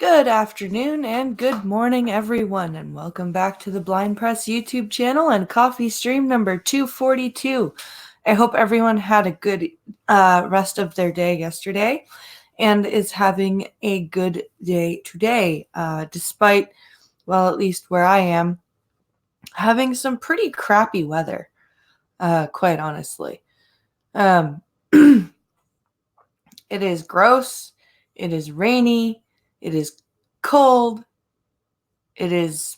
Good afternoon and good morning, everyone, and welcome back to the Blind Press YouTube channel and CoffeeStream number 242. I hope everyone had a good rest of their day yesterday and is having a good day today, despite, well, at least where I am, having some pretty crappy weather, quite honestly. It is gross, it is rainy, it is cold, it is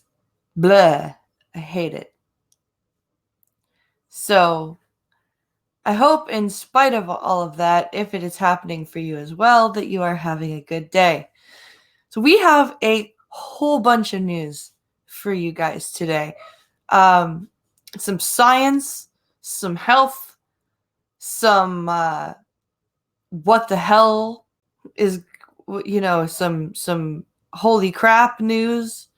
blah. I hate it. So I hope, in spite of all of that, if it is happening for you as well, that you are having a good day. So we have a whole bunch of news for you guys today. Some science, some health, some what the hell is, some holy crap news.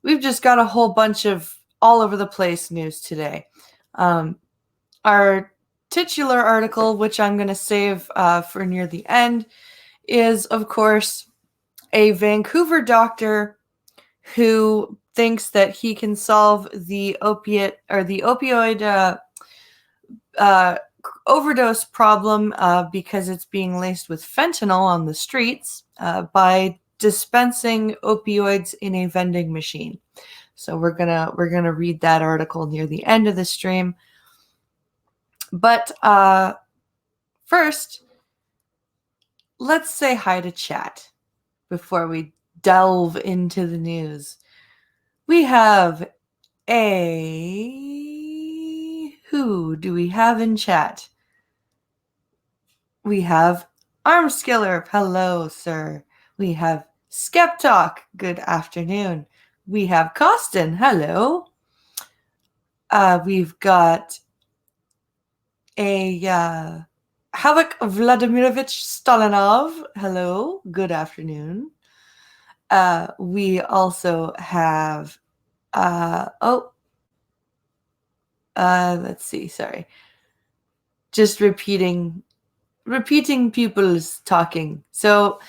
We've just got a whole bunch of all over the place news today. Our titular article, which I'm going to save for near the end, is, of course, a Vancouver doctor who thinks that he can solve the opioid overdose problem because it's being laced with fentanyl on the streets by dispensing opioids in a vending machine. So we're gonna read that article near the end of the stream. But first, let's say hi to chat before we delve into the news. We have who do we have in chat? We have Armskiller. Hello, sir. We have Skeptalk. Good afternoon. We have Costin. Hello. We've got a Havoc Vladimirovich Stolinov. Hello. Good afternoon. We also have let's see, sorry. Just repeating people's talking. So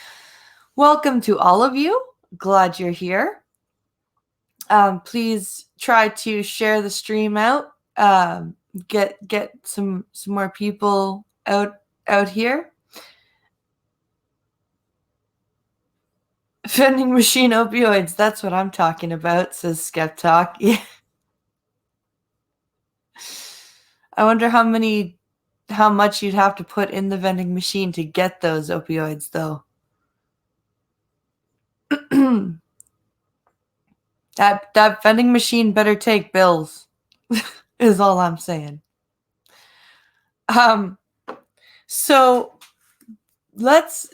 welcome to all of you. Glad you're here. Please try to share the stream out. Get some more people out here. Vending machine opioids, that's what I'm talking about, says Skeptalk. Yeah. I wonder how much you'd have to put in the vending machine to get those opioids, though. That vending machine better take bills, is all I'm saying. So let's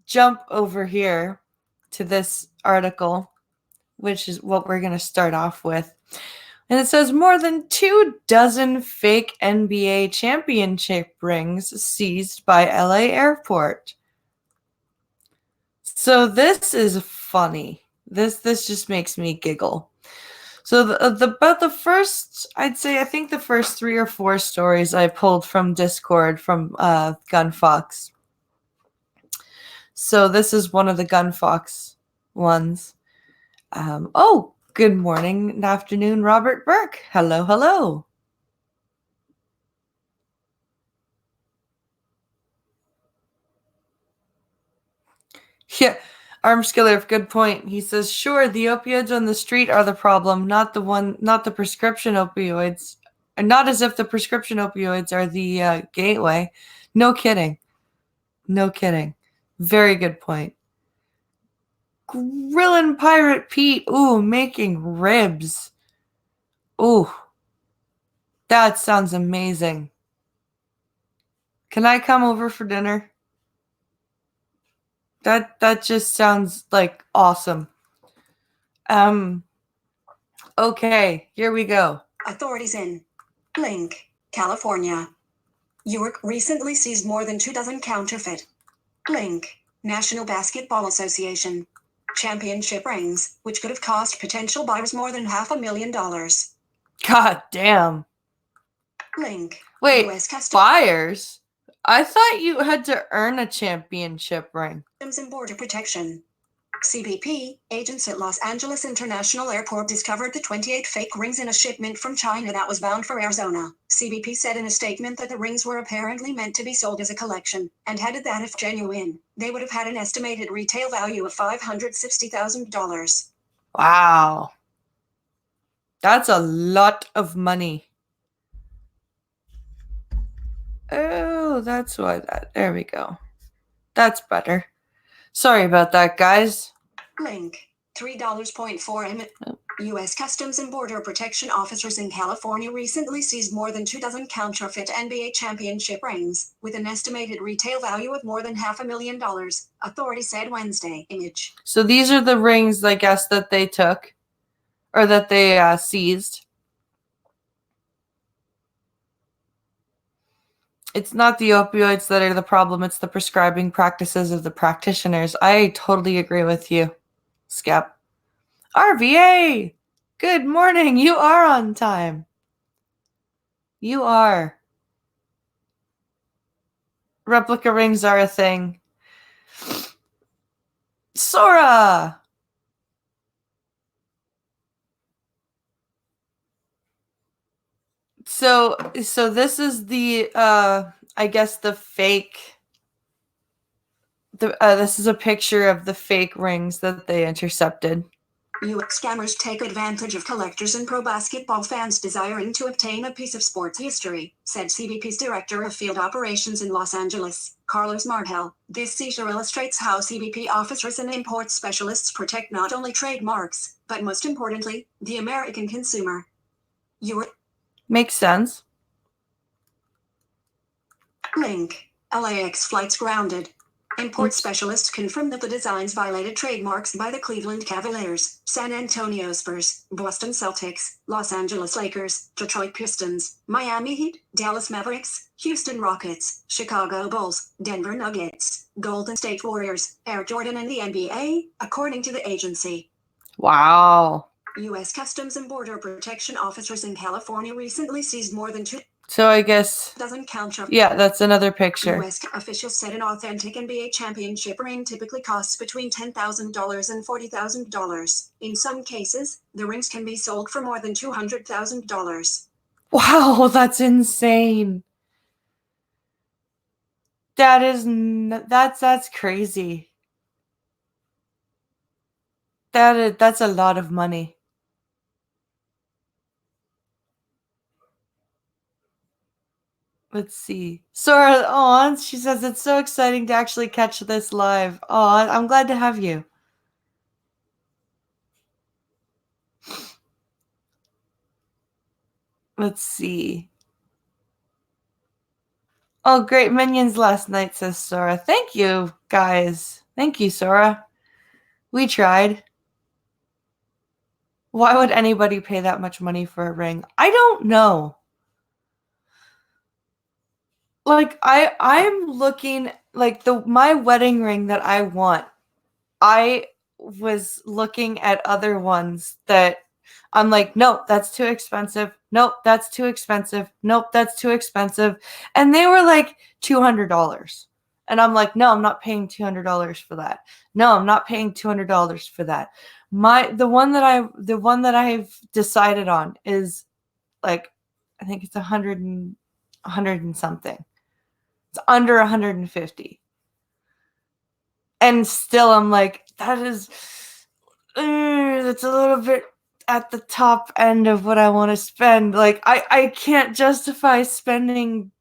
jump over here to this article, which is what we're going to start off with. And it says more than 24 fake NBA championship rings seized by LA airport. So this is funny. This just makes me giggle. So about the first, I think the first 3 or 4 stories I pulled from Discord from Gunfox. So this is one of the Gunfox ones. Good morning and afternoon, Robert Burke. Hello, hello. Yeah, Armskiller, good point. He says, sure, the opioids on the street are the problem, not the prescription opioids. And not as if the prescription opioids are the gateway. No kidding. No kidding. Very good point. Grillin' Pirate Pete. Ooh, making ribs. Ooh. That sounds amazing. Can I come over for dinner? That just sounds like awesome. Okay, here we go. Authorities in Link, California. York recently seized more than 24 counterfeit Link, National Basketball Association championship rings, which could have cost potential buyers more than $500,000. God damn. Link. Wait, buyers? I thought you had to earn a championship ring. Customs and Border Protection. CBP agents at Los Angeles International Airport discovered the 28 fake rings in a shipment from China that was bound for Arizona. CBP said in a statement that the rings were apparently meant to be sold as a collection, and added that if genuine, they would have had an estimated retail value of $560,000. Wow. That's a lot of money. Oh, that's why that. There we go. That's better. Sorry about that, guys. Link $3.4 M. U.S. Customs and Border Protection officers in California recently seized more than 2 dozen counterfeit NBA championship rings, with an estimated retail value of more than $500,000, authorities said Wednesday. Image. So these are the rings, I guess, that they took, or that they seized. It's not the opioids that are the problem, it's the prescribing practices of the practitioners. I totally agree with you, Skep. RVA! Good morning, you are on time. You are. Replica rings are a thing. Sora! So this is the I guess the fake. This is a picture of the fake rings that they intercepted. UX scammers take advantage of collectors and pro basketball fans desiring to obtain a piece of sports history, said CBP's Director of Field Operations in Los Angeles, Carlos Martel. This seizure illustrates how CBP officers and import specialists protect not only trademarks, but most importantly, the American consumer. Makes sense. Link. LAX flights grounded. Import specialists confirmed that the designs violated trademarks by the Cleveland Cavaliers, San Antonio Spurs, Boston Celtics, Los Angeles Lakers, Detroit Pistons, Miami Heat, Dallas Mavericks, Houston Rockets, Chicago Bulls, Denver Nuggets, Golden State Warriors, Air Jordan, and the NBA, according to the agency. Wow. U.S. Customs and Border Protection officers in California recently seized more than 2 So I guess dozen counterfeit. Yeah, that's another picture. U.S. officials said an authentic NBA championship ring typically costs between $10,000 and $40,000. In some cases, the rings can be sold for more than $200,000. Wow, that's insane. That's crazy. That's a lot of money. Let's see. Sora, she says it's so exciting to actually catch this live. I'm glad to have you. Let's see. Oh, great minions last night, says Sora. Thank you, guys. Thank you, Sora. We tried. Why would anybody pay that much money for a ring? I don't know. Like I'm looking like my wedding ring that I want. I was looking at other ones that I'm like, nope, that's too expensive. Nope, that's too expensive. Nope, that's too expensive. And they were like $200. And I'm like, no, I'm not paying $200 for that. No, I'm not paying $200 for that. The one that I've decided on is like, I think it's 100 and something. It's under 150. And still I'm like, that's a little bit at the top end of what I want to spend. Like I can't justify spending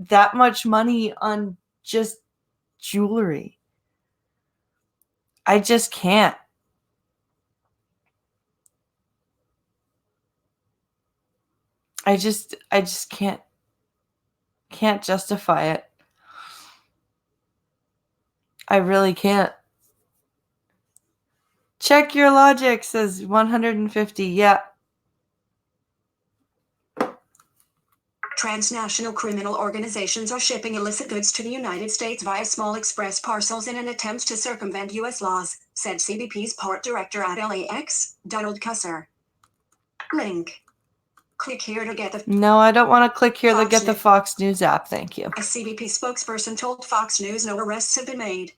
that much money on just jewelry. I just can't. I just can't justify it. I really can't. Check your logic, says 150. Yeah. Transnational criminal organizations are shipping illicit goods to the United States via small express parcels in an attempt to circumvent U.S. laws, said CBP's port director at LAX, Donald Cusser. Link. Click here to get the... No, I don't want to click here to get the Fox News app. Thank you. A CBP spokesperson told Fox News no arrests have been made.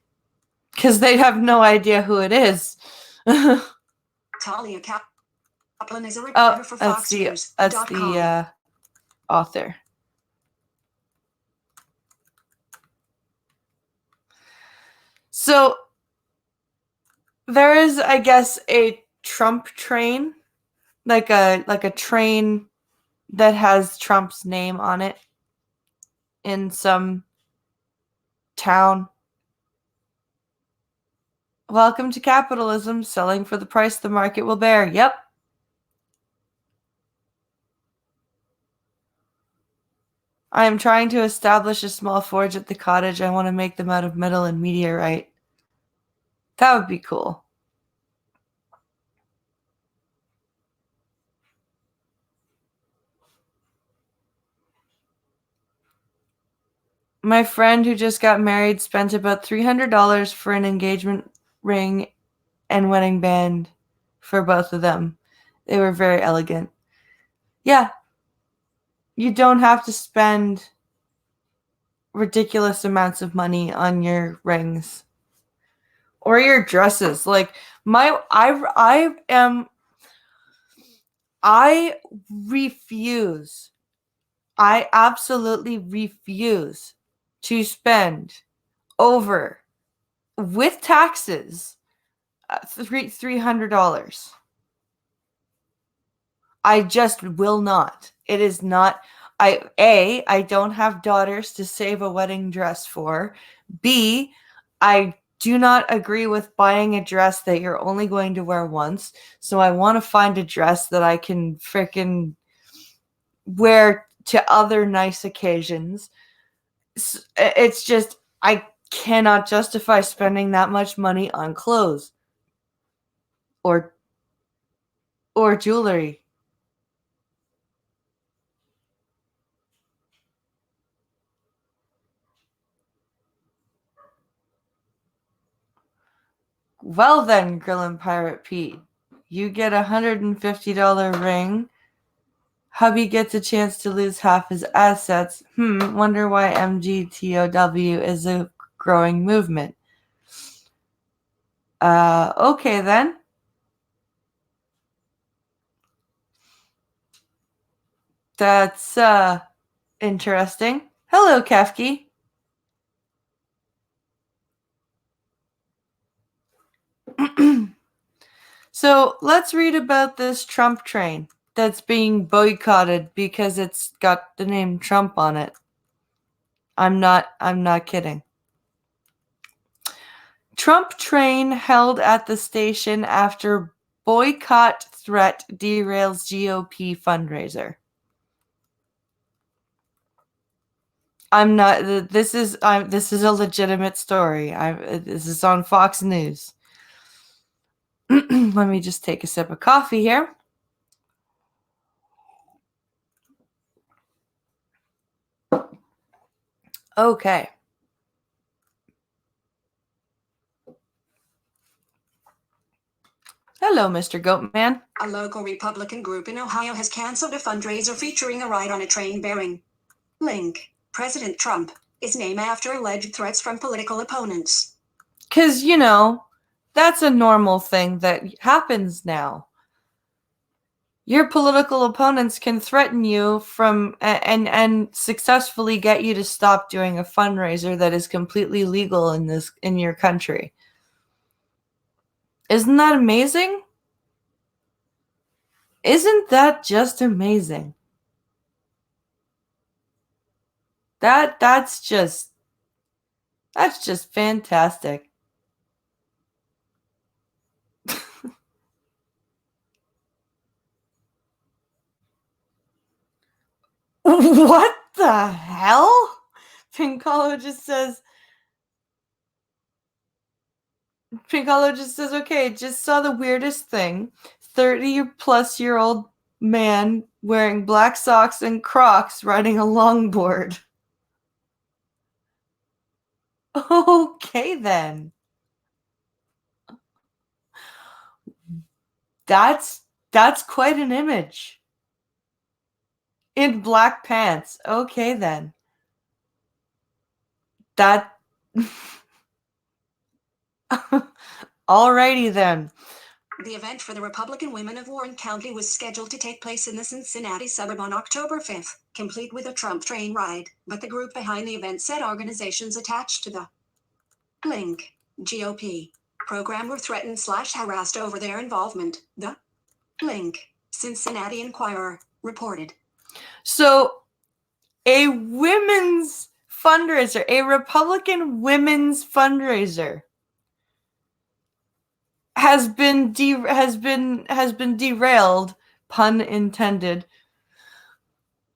Because they have no idea who it is. Talia Kaplan is a reporter for that's the author. So there is, I guess, a Trump train, like a train that has Trump's name on it in some town. Welcome to capitalism, selling for the price the market will bear. Yep. I am trying to establish a small forge at the cottage. I want to make them out of metal and meteorite. That would be cool. My friend who just got married spent about $300 for an engagement ring and wedding band for both of them. They were very elegant. Yeah, you don't have to spend ridiculous amounts of money on your rings or your dresses. Like I refuse. I absolutely refuse to spend over, with taxes, $300. I just will not. It is not. I don't have daughters to save a wedding dress for. B, I do not agree with buying a dress that you're only going to wear once. So I want to find a dress that I can frickin' wear to other nice occasions. It's just, I cannot justify spending that much money on clothes or jewelry. Well then, Grillin' Pirate Pete, you get a $150 ring. Hubby gets a chance to lose half his assets. Wonder why MGTOW is a growing movement. Okay then. That's interesting. Hello, Kefki. So let's read about this Trump train that's being boycotted because it's got the name Trump on it. I'm not kidding. Trump train held at the station after boycott threat derails GOP fundraiser. I'm not. This is a legitimate story. This is on Fox News. Let me just take a sip of coffee here. Okay. Hello, Mr. Goatman. A local Republican group in Ohio has canceled a fundraiser featuring a ride on a train bearing link President Trump, is named after alleged threats from political opponents. Because, that's a normal thing that happens now. Your political opponents can threaten you and successfully get you to stop doing a fundraiser that is completely legal in your country. Isn't that amazing? Isn't that just amazing? That's just fantastic. What the hell? Pincolo just says, okay, just saw the weirdest thing. 30-plus-year-old man wearing black socks and Crocs riding a longboard. Okay, then. That's quite an image. In black pants. Okay, then. That Alrighty then. The event for the Republican women of Warren County was scheduled to take place in the Cincinnati suburb on October 5th, complete with a Trump train ride, but the group behind the event said organizations attached to the Blink GOP program were threatened/harassed over their involvement, the Blink Cincinnati Enquirer reported. So, a women's fundraiser, a Republican women's fundraiser, has been derailed, pun intended,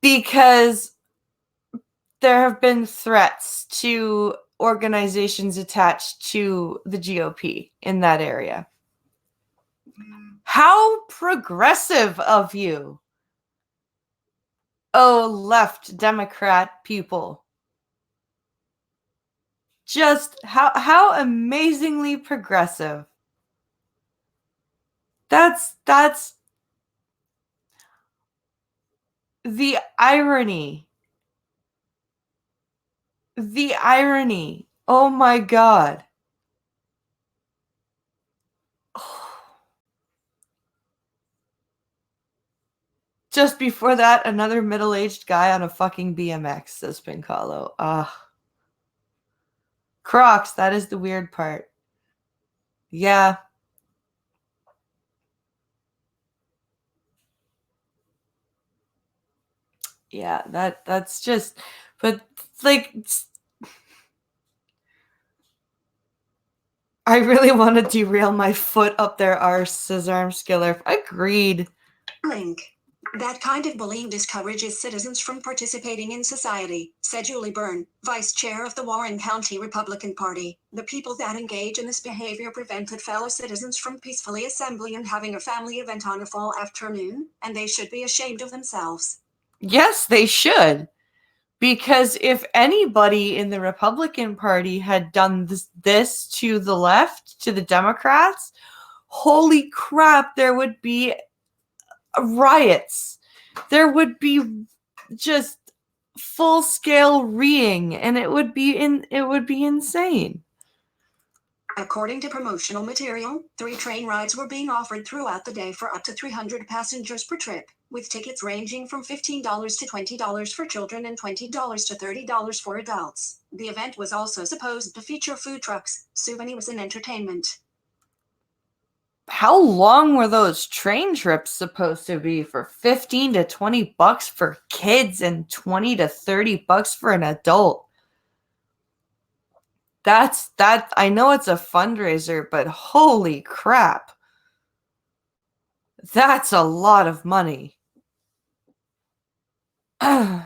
because there have been threats to organizations attached to the GOP in that area. How progressive of you, oh left Democrat people. Just how amazingly progressive. That's the irony. The irony. Oh my God. Just before that, another middle-aged guy on a fucking BMX, says Pincalo. Crocs, that is the weird part. Yeah. Yeah, that's just, but like, I really want to derail my foot up their arse, says Armskiller. Agreed. Blink. That kind of bullying discourages citizens from participating in society, said Julie Byrne, vice chair of the Warren County Republican Party. The people that engage in this behavior prevented fellow citizens from peacefully assembling and having a family event on a fall afternoon, and they should be ashamed of themselves. Yes, they should. Because if anybody in the Republican Party had done this to the left, to the Democrats, holy crap, there would be riots. There would be just full-scale reeing, and it would be insane. According to promotional material, 3 train rides were being offered throughout the day for up to 300 passengers per trip, with tickets ranging from $15 to $20 for children and $20 to $30 for adults. The event was also supposed to feature food trucks, souvenirs, and entertainment. How long were those train trips supposed to be? For 15 to 20 bucks for kids and 20 to 30 bucks for an adult? That I know it's a fundraiser, but holy crap. That's a lot of money. That's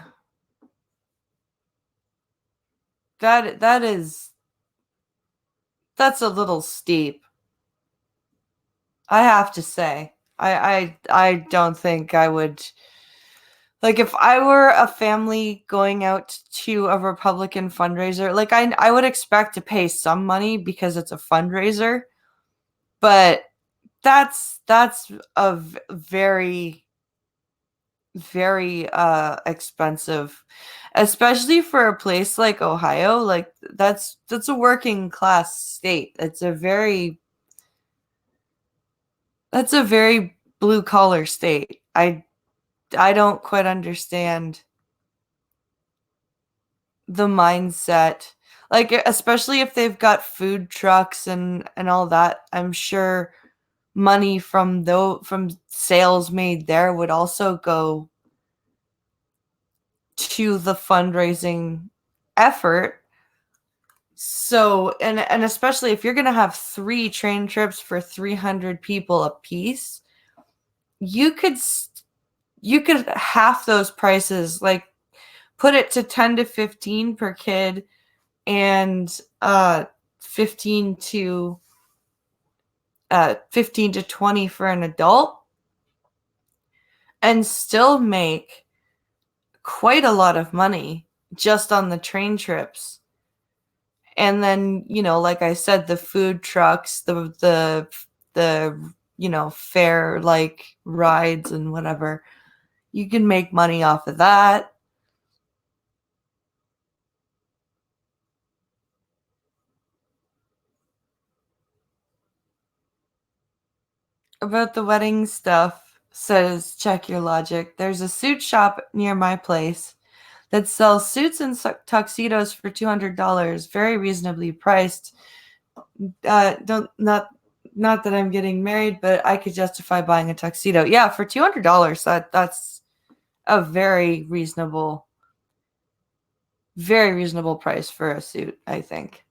a little steep. I have to say. I don't think I would, like, if I were a family going out to a Republican fundraiser, like, I would expect to pay some money because it's a fundraiser, but that's a very, very expensive, especially for a place like Ohio. Like, that's a working class state. That's a very blue collar state. I don't quite understand the mindset. Like, especially if they've got food trucks and all that, I'm sure money from sales made there would also go to the fundraising effort. So, and especially if you're going to have 3 train trips for 300 people a piece, you could half those prices, like put it to 10 to 15 per kid and 15 to 20 for an adult, and still make quite a lot of money just on the train trips. And then, like I said, the food trucks, the fair like rides and whatever, you can make money off of that. about the wedding stuff says, check your logic. There's a suit shop near my place that sells suits and tuxedos for $200, very reasonably priced. Don't not that I'm getting married, but I could justify buying a tuxedo. Yeah, for $200, that's a very reasonable price for a suit, I think.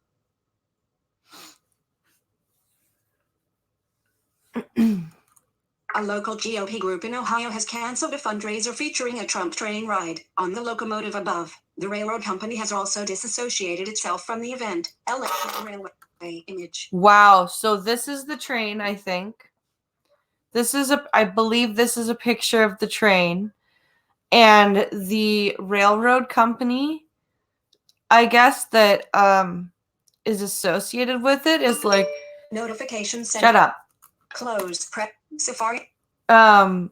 A local GOP group in Ohio has canceled a fundraiser featuring a Trump train ride on the locomotive above. The railroad company has also disassociated itself from the event. LA Railway image. Wow, so this is the train, I think. I believe this is a picture of the train. And the railroad company, I guess, that is associated with it is like, notification center. Shut up. Close. Prep. Safari. Freaking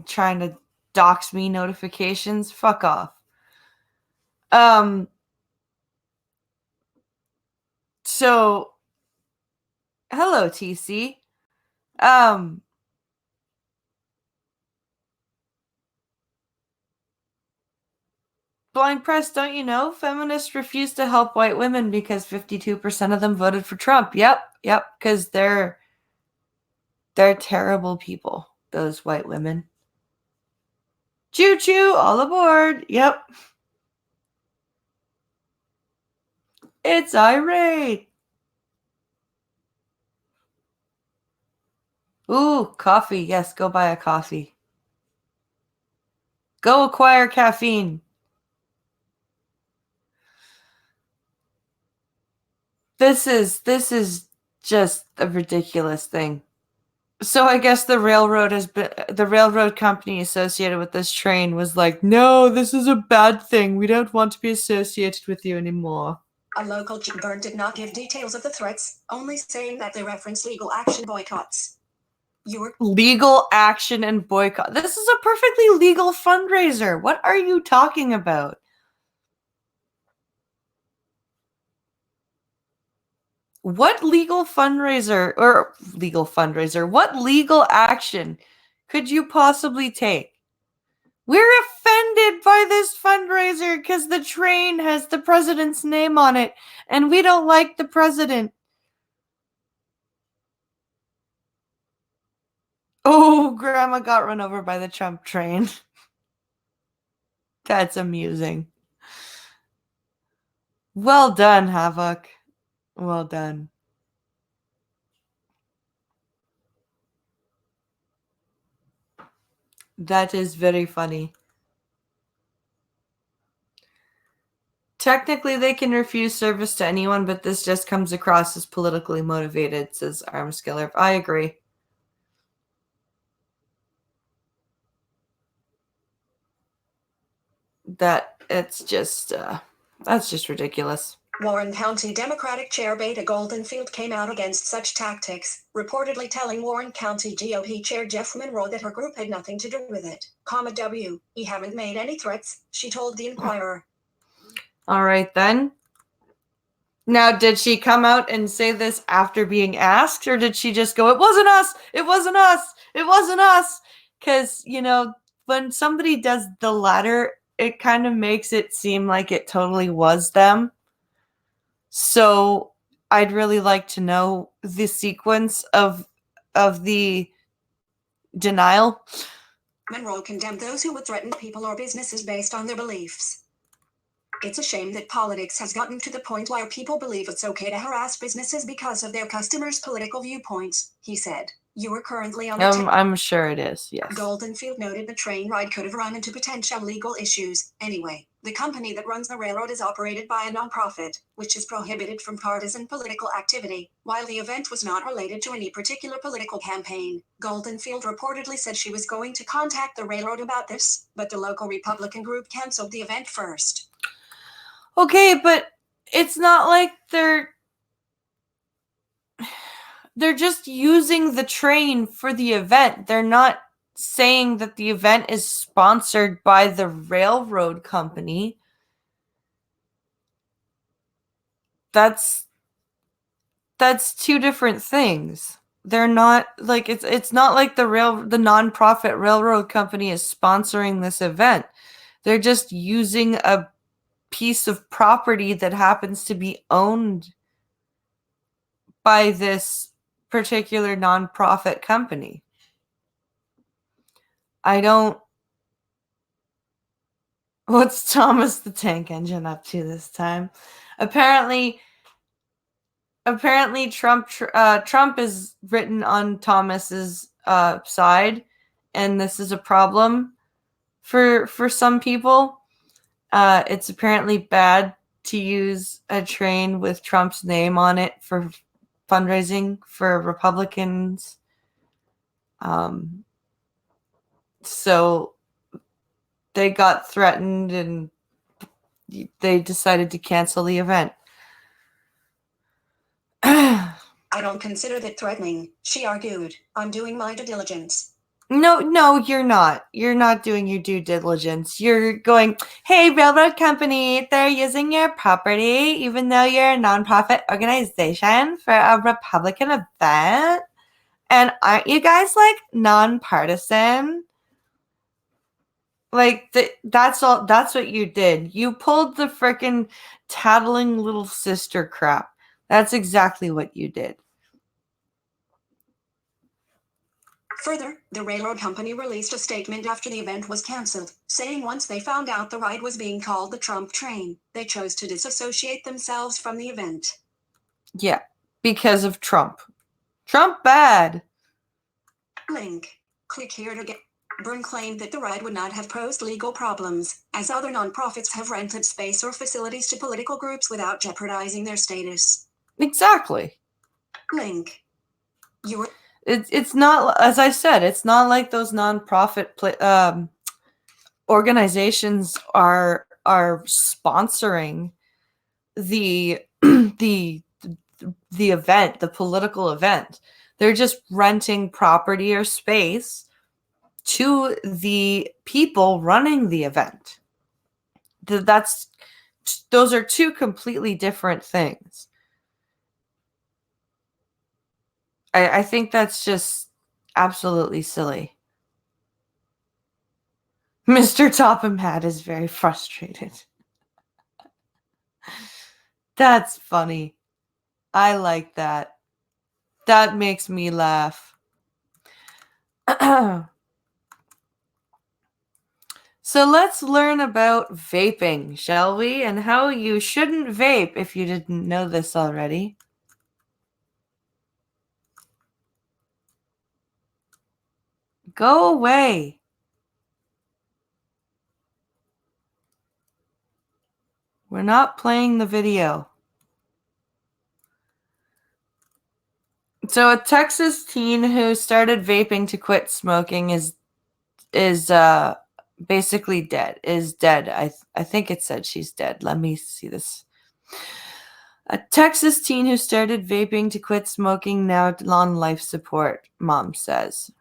trying to dox me notifications. Fuck off. So hello, TC. Blind press, don't you know? Feminists refuse to help white women because 52% of them voted for Trump. Yep, because they're terrible people, those white women. Choo-choo, all aboard. Yep. It's irate. Ooh, coffee. Yes, go buy a coffee. Go acquire caffeine. This is just a ridiculous thing. So I guess the railroad company associated with this train was like, no, this is a bad thing. We don't want to be associated with you anymore. A local burn did not give details of the threats, only saying that they reference legal action boycotts. Legal action and boycott. This is a perfectly legal fundraiser. What are you talking about? What legal fundraiser, what legal action could you possibly take? We're offended by this fundraiser because the train has the president's name on it, and we don't like the president. Oh, Grandma got run over by the Trump train. That's amusing. Well done, Havoc. Well done. That is very funny. Technically, they can refuse service to anyone, but this just comes across as politically motivated, says Armskiller. I agree. That's just ridiculous. Warren County Democratic Chair Beta Goldenfield came out against such tactics, reportedly telling Warren County GOP Chair Jeff Monroe that her group had nothing to do with it. We haven't made any threats, she told the Inquirer. All right, then. Now, did she come out and say this after being asked, or did she just go, it wasn't us, it wasn't us, it wasn't us? Because, when somebody does the latter, it kind of makes it seem like it totally was them. So I'd really like to know the sequence of the denial. Monroe condemned those who would threaten people or businesses based on their beliefs. It's a shame that politics has gotten to the point where people believe it's okay to harass businesses because of their customers' political viewpoints, he said. You are currently on I'm sure it is, yes. Goldenfield noted the train ride could have run into potential legal issues. Anyway, the company that runs the railroad is operated by a nonprofit, which is prohibited from partisan political activity. While the event was not related to any particular political campaign, Goldenfield reportedly said she was going to contact the railroad about this, but the local Republican group canceled the event first. Okay, but it's not like they're just using the train for the event. They're not saying that the event is sponsored by the railroad company. That's two different things. they're not like it's not like the nonprofit railroad company is sponsoring this event. They're just using a piece of property that happens to be owned by this particular nonprofit company. I don't. What's Thomas the Tank Engine up to this time? Apparently Trump is written on Thomas's side, and this is a problem for some people. It's apparently bad to use a train with Trump's name on it for fundraising for Republicans. So they got threatened and they decided to cancel the event. I don't consider that threatening, she argued. I'm doing my due diligence. No, you're not. You're not doing your due diligence. You're going, hey, railroad company, they're using your property, even though you're a nonprofit organization for a Republican event. And aren't you guys like nonpartisan? Like that's all. That's what you did. You pulled the frickin' tattling little sister crap. That's exactly what you did. Further, the railroad company released a statement after the event was canceled, saying once they found out the ride was being called the Trump train, they chose to disassociate themselves from the event. Yeah, because of Trump. Trump bad. Link. Click here to get. Byrne claimed that the ride would not have posed legal problems, as other nonprofits have rented space or facilities to political groups without jeopardizing their status. Exactly. Link. It's not, as I said, it's not like those nonprofit organizations are sponsoring the the event, the political event. They're just renting property or space to the people running the event. Those are two completely different things. I think that's just absolutely silly. Mr. Topham Hat is very frustrated. That's funny. I like that. That makes me laugh. So let's learn about vaping, shall we? And how you shouldn't vape if you didn't know this already. Go away. We're not playing the video. So a Texas teen who started vaping to quit smoking is basically dead. Is dead. I think it said she's dead. Let me see this. A Texas teen who started vaping to quit smoking now on life support, mom says.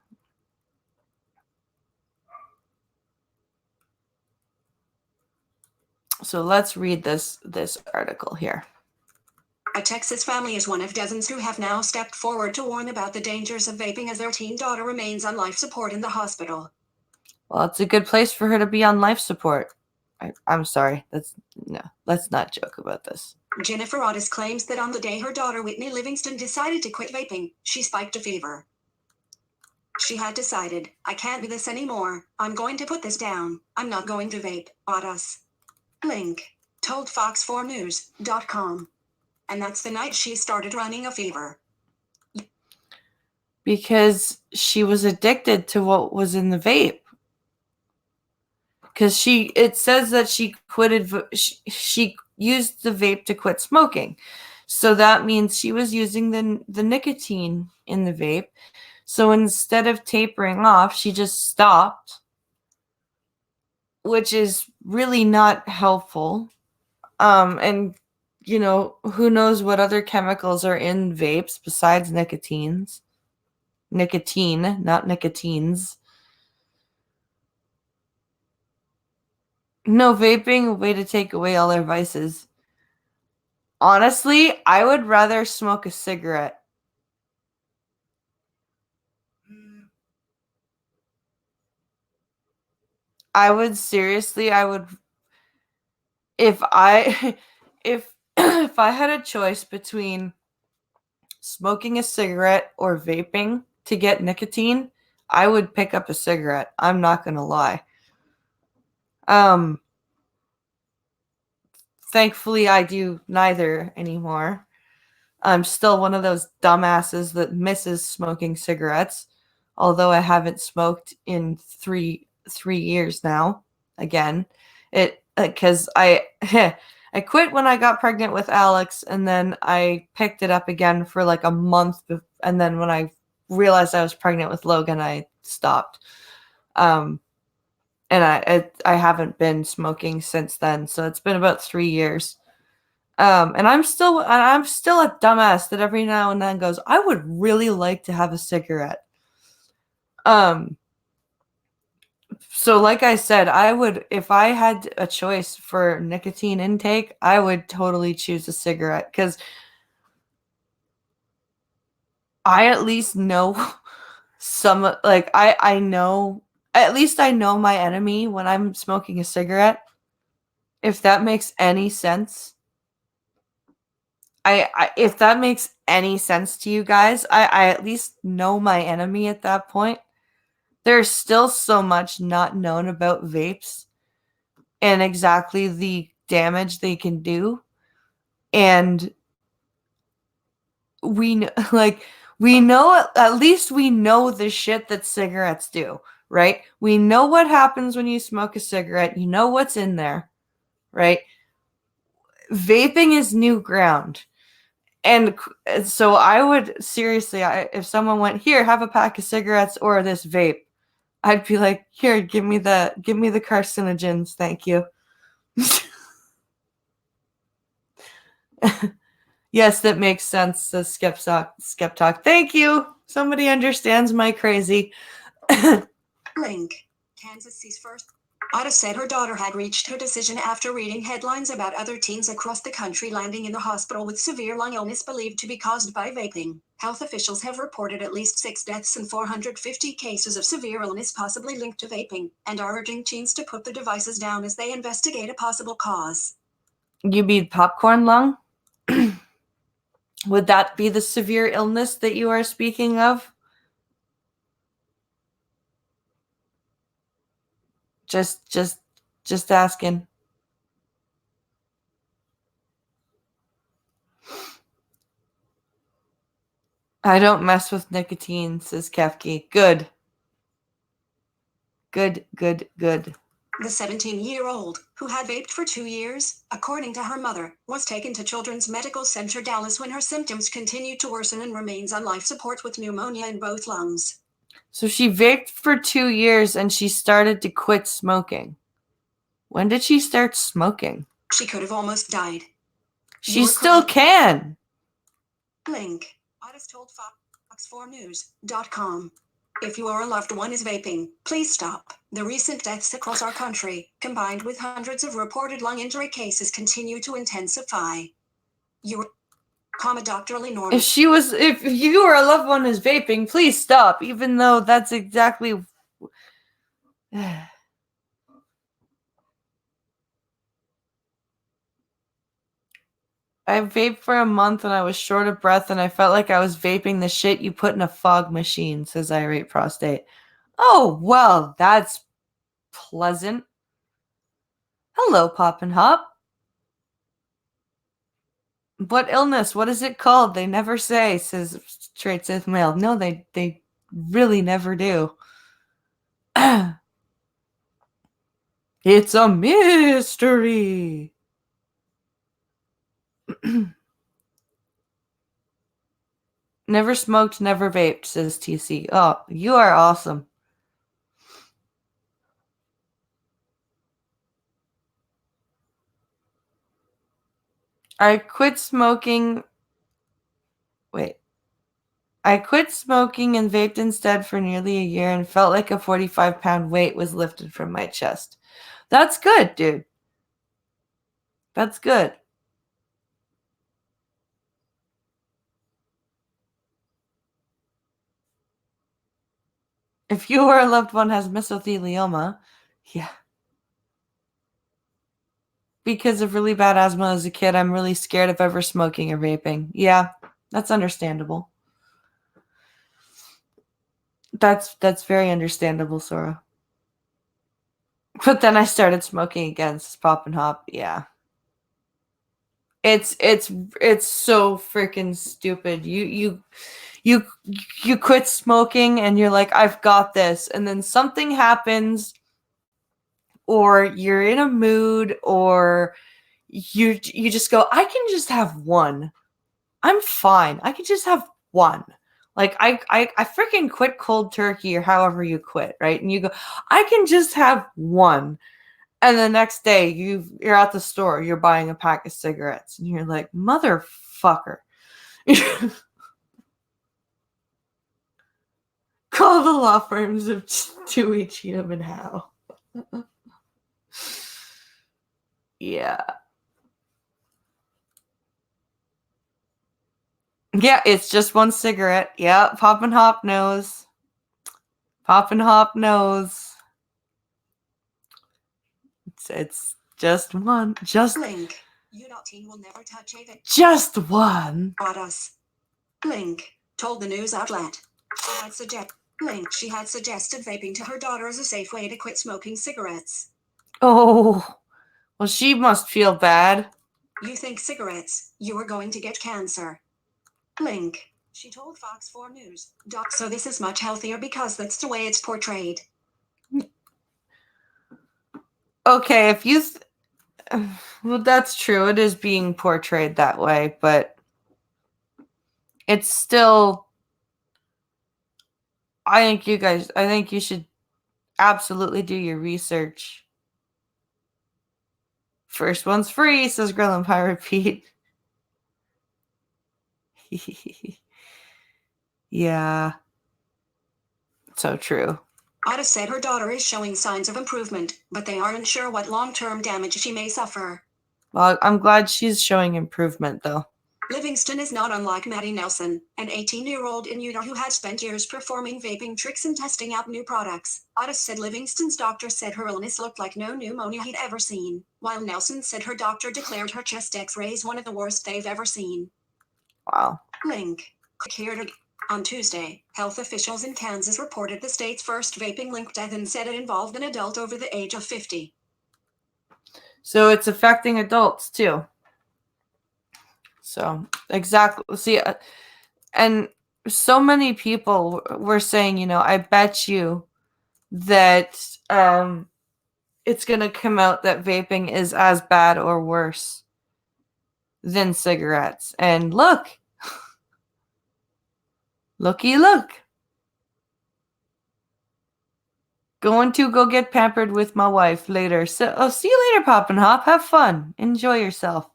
So let's read this article here. A Texas family is one of dozens who have now stepped forward to warn about the dangers of vaping as their teen daughter remains on life support in the hospital. Well, it's a good place for her to be on life support. I'm sorry. Let's not joke about this. Jennifer Otis claims that on the day her daughter Whitney Livingston decided to quit vaping, she spiked a fever. She had decided, I can't do this anymore. I'm going to put this down. I'm not going to vape. Otis. Link. Told Fox4News.com. And that's the night she started running a fever. Because she was addicted to what was in the vape. Because it says that she used the vape to quit smoking. So that means she was using the nicotine in the vape. So instead of tapering off, she just stopped, which is really not helpful. And who knows what other chemicals are in vapes besides nicotines. Nicotine, not nicotines. No, vaping, a way to take away all our vices. Honestly, I would rather smoke a cigarette. I would seriously, I would, if I, if I had a choice between smoking a cigarette or vaping to get nicotine, I would pick up a cigarette. I'm not gonna lie. Um, Thankfully, I do neither anymore. I'm still one of those dumbasses that misses smoking cigarettes, although I haven't smoked in three years now. Again, it because I I quit when I got pregnant with Alex, and then I picked it up again for like a month, and then when I realized I was pregnant with Logan, I stopped. Um, and I haven't been smoking since then, so it's been about 3 years. And I'm still a dumbass that every now and then goes, I would really like to have a cigarette. Um, so like I said, I would, if I had a choice for nicotine intake, I would totally choose a cigarette because I at least know some, like I know, at least I know my enemy when I'm smoking a cigarette. If that makes any sense. If that makes any sense to you guys, I at least know my enemy at that point. There's still so much not known about vapes and exactly the damage they can do. And like we know, at least we know the shit that cigarettes do, right? We know what happens when you smoke a cigarette. You know what's in there, right? Vaping is new ground. And so I would seriously, if someone went, here, have a pack of cigarettes or this vape, I'd be like, here, give me the carcinogens, thank you. Yes, that makes sense, says Skeptalk. Thank you. Somebody understands my crazy. Link. Kansas City's first. Ada said her daughter had reached her decision after reading headlines about other teens across the country landing in the hospital with severe lung illness believed to be caused by vaping. Health officials have reported at least 6 deaths and 450 cases of severe illness possibly linked to vaping, and are urging teens to put the devices down as they investigate a possible cause. You mean popcorn lung? Would that be the severe illness that you are speaking of? Just asking. I don't mess with nicotine, says Kefki. Good. Good. The 17-year-old, who had vaped for 2 years, according to her mother, was taken to Children's Medical Center Dallas when her symptoms continued to worsen and remains on life support with pneumonia in both lungs. So she vaped for 2 years and she started to quit smoking. When did she start smoking? She could have almost died. She still can. Link. Otis told Fox4News.com. If your loved one is vaping, please stop. The recent deaths across our country, combined with hundreds of reported lung injury cases, continue to intensify. Dr. Lenore. If you or a loved one is vaping, please stop, even though that's exactly I vaped for a month and I was short of breath and I felt like I was vaping the shit you put in a fog machine, says Irate Prostate. Oh, well, that's pleasant. Hello, Pop and Hop. What illness? What is it called? They never say, says Straight Sith Male. No, they really never do. It's a mystery. Never smoked, never vaped, says TC. Oh, you are awesome. I quit smoking and vaped instead for nearly a year and felt like a 45-pound weight was lifted from my chest. That's good, dude. That's good. If you or a loved one has mesothelioma, yeah, because of really bad asthma as a kid, I'm really scared of ever smoking or vaping. Yeah, that's understandable. That's very understandable, Sora. But then I started smoking again, pop and hop. Yeah. It's so freaking stupid. You you quit smoking and you're like, I've got this, and then something happens, or you're in a mood, or you just go, I can just have one. I'm fine. I can just have one. Like I freaking quit cold turkey or however you quit, right? And you go, I can just have one. And the next day you're at the store, you're buying a pack of cigarettes, and you're like, motherfucker. Call the law firms of Dewey, Cheatham, and Howe. Yeah. Yeah, it's just one cigarette. Yeah, Pop and Hop knows. Pop and Hop knows. It's just one. Blink. U.Teen will never touch a Just one. Us. Blink told the news outlet. She had suggested vaping to her daughter as a safe way to quit smoking cigarettes. Oh, well, she must feel bad. You think cigarettes, you are going to get cancer. Blink. She told Fox 4 News. So this is much healthier because that's the way it's portrayed. Okay, if you... well, that's true. It is being portrayed that way, but it's still... I think you should absolutely do your research. First one's free, says Grill and Pirate Pete. Yeah. So true. Ada said her daughter is showing signs of improvement, but they aren't sure what long-term damage she may suffer. Well, I'm glad she's showing improvement, though. Livingston is not unlike Maddie Nelson, an 18-year-old in Utah who had spent years performing vaping tricks and testing out new products. Ada said Livingston's doctor said her illness looked like no pneumonia he'd ever seen, while Nelson said her doctor declared her chest x-rays one of the worst they've ever seen. Wow. Link. Here on Tuesday, health officials in Kansas reported the state's first vaping-linked death and said it involved an adult over the age of 50. So it's affecting adults, too. So, exactly. See, and so many people were saying, I bet you that it's going to come out that vaping is as bad or worse than cigarettes. And look. Looky look. Going to go get pampered with my wife later. So, I'll see you later, Pop and Hop. Have fun. Enjoy yourself.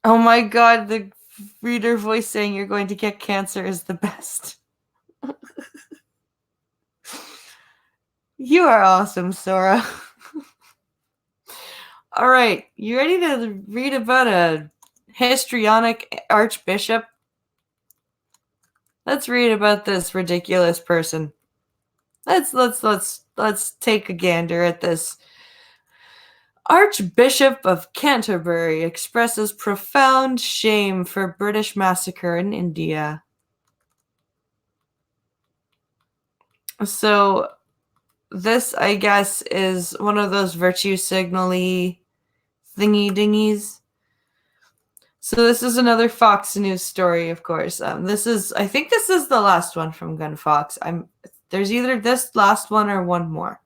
Oh my god, the reader voice saying you're going to get cancer is the best. You are awesome, Sora. All right, you ready to read about a histrionic archbishop? Let's read about this ridiculous person. Let's take a gander at this. Archbishop of Canterbury expresses profound shame for British massacre in India. So this, I guess, is one of those virtue signal-y thingy-dingies. So this is another Fox News story, of course. I think this is the last one from Gun Fox. There's either this last one or one more.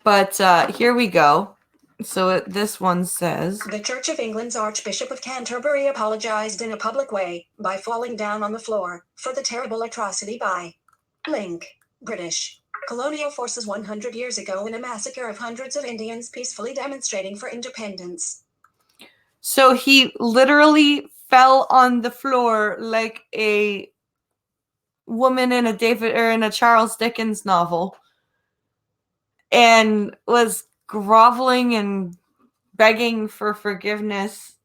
But here we go. So this one says... The Church of England's Archbishop of Canterbury apologized in a public way by falling down on the floor for the terrible atrocity by Blink. British colonial forces 100 years ago in a massacre of hundreds of Indians peacefully demonstrating for independence. So he literally fell on the floor like a woman in a Charles Dickens novel and was groveling and begging for forgiveness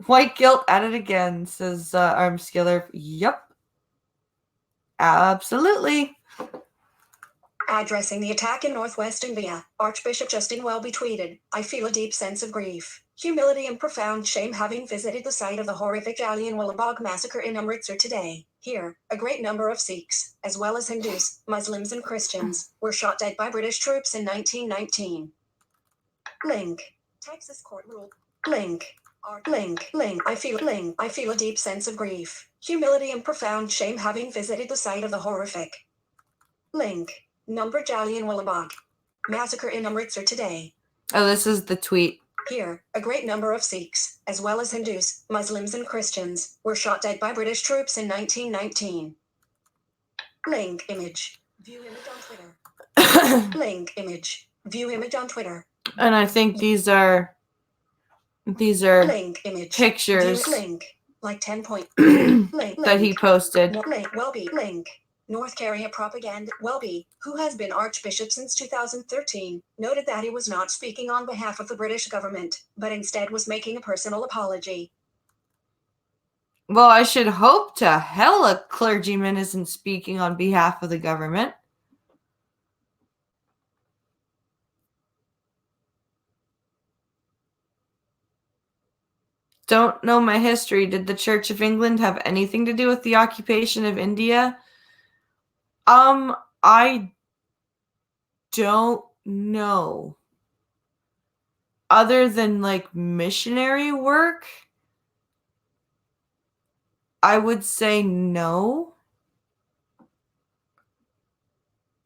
White guilt at it again, says Armskiller. Yup. Absolutely. Addressing the attack in Northwest India, Archbishop Justin Welby tweeted, "I feel a deep sense of grief, humility and profound shame having visited the site of the horrific Jallianwala Bagh massacre in Amritsar today. Here, a great number of Sikhs, as well as Hindus, Muslims and Christians, were shot dead by British troops in 1919. Link. Texas court rule. Link. Link. I feel a deep sense of grief, humility and profound shame having visited the site of the horrific. Link. Number Jallianwala Bagh massacre in Amritsar today. Oh, this is the tweet. Here, a great number of Sikhs, as well as Hindus, Muslims and Christians, were shot dead by British troops in 1919. Link image. View image on Twitter. Link image. View image on Twitter. And I think these are Link image. pictures Link. Like 10 point. Link. that he posted. Link. Welby. Link. North Carolina propaganda. Welby, who has been Archbishop since 2013, noted that he was not speaking on behalf of the British government, but instead was making a personal apology. Well, I should hope to hell a clergyman isn't speaking on behalf of the government. Don't know my history. Did the Church of England have anything to do with the occupation of India? I don't know. Other than like missionary work, I would say no.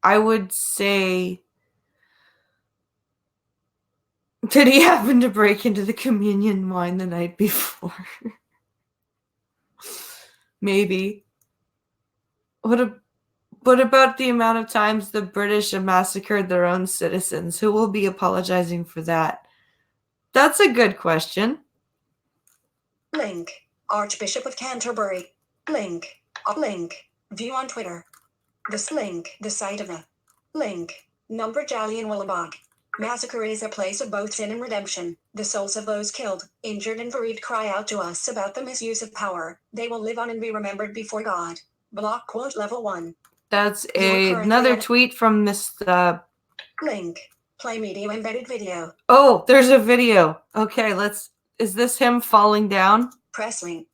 I would say, did he happen to break into the communion wine the night before? Maybe. What about the amount of times the British have massacred their own citizens? Who will be apologizing for that? That's a good question. Link. Archbishop of Canterbury. Link. Link. View on Twitter. This link. The site of the link. Number Jallianwala Bagh massacre is a place of both sin and redemption. The souls of those killed, injured and bereaved cry out to us about the misuse of power. They will live on and be remembered before God. Block quote level 1. That's another tweet from this link. Play media embedded video. Oh, there's a video. Okay, is this him falling down? Press link.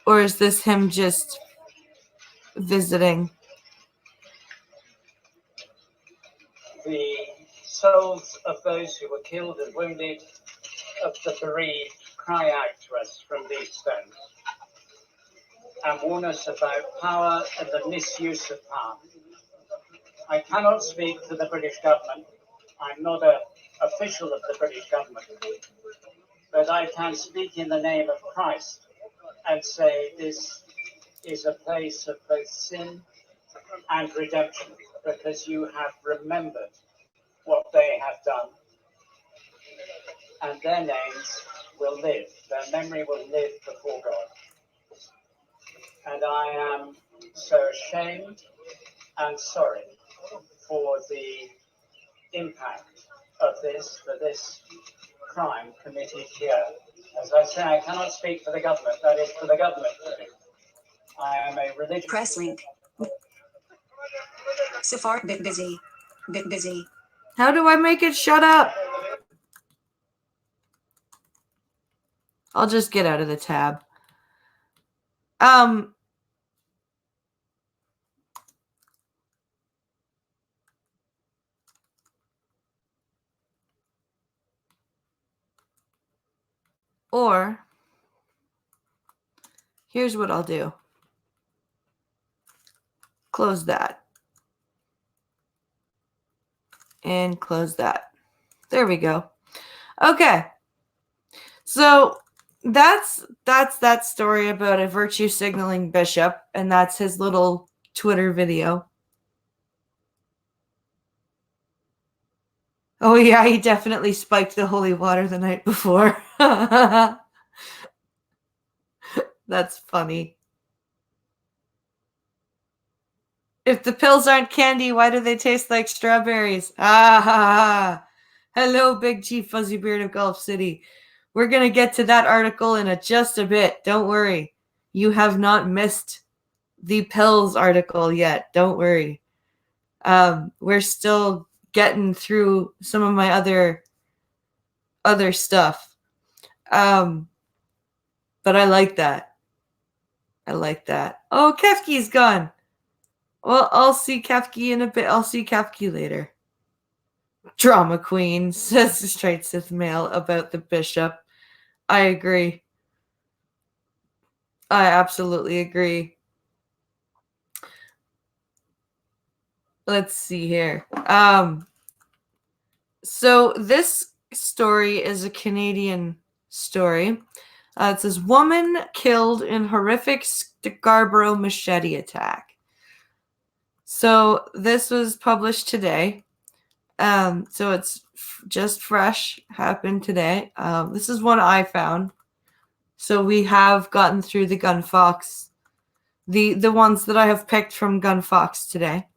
Or is this him just visiting? The souls of those who were killed and wounded, of the bereaved, cry out to us from these stones and warn us about power and the misuse of power. I cannot speak for the British government. I'm not an official of the British government, but I can speak in the name of Christ and say this is a place of both sin and redemption, because you have remembered what they have done, and their names will live, their memory will live before God. And I am so ashamed and sorry for the impact of this, for this crime committed here. As I say, I cannot speak for the government. That is for the government to do. I am a religious... Press link. So far, bit busy. How do I make it shut up? I'll just get out of the tab. Or here's what I'll do. Close that. And close that. There we go. Okay. So that's that story about a virtue signaling bishop, and that's his little Twitter video. Oh yeah, he definitely spiked the holy water the night before. That's funny. If the pills aren't candy, why do they taste like strawberries? Ah ha ha. Hello, Big Chief Fuzzy Beard of Gulf City. We're going to get to that article in just a bit. Don't worry. You have not missed the pills article yet. Don't worry. We're still getting through some of my other stuff. But I like that. I like that. Oh, Kefki's gone. Well, I'll see Kefki in a bit. I'll see Kefki later. Drama queen, says the straight Sith male about the bishop. I agree. I absolutely agree. Let's see here. So this story is a Canadian story. It says, woman killed in horrific Scarborough machete attack. So this was published today. So it's just fresh, happened today. This is one I found. So we have gotten through the Gun Fox, the ones that I have picked from Gun Fox today.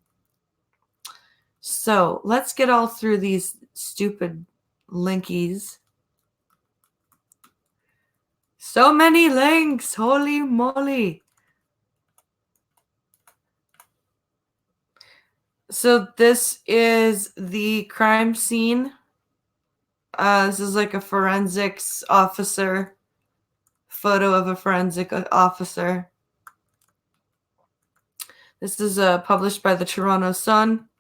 So let's get all through these stupid linkies. So many links, holy moly. So this is the crime scene. This is like a forensics officer, photo of a forensic officer. This is published by the Toronto Sun.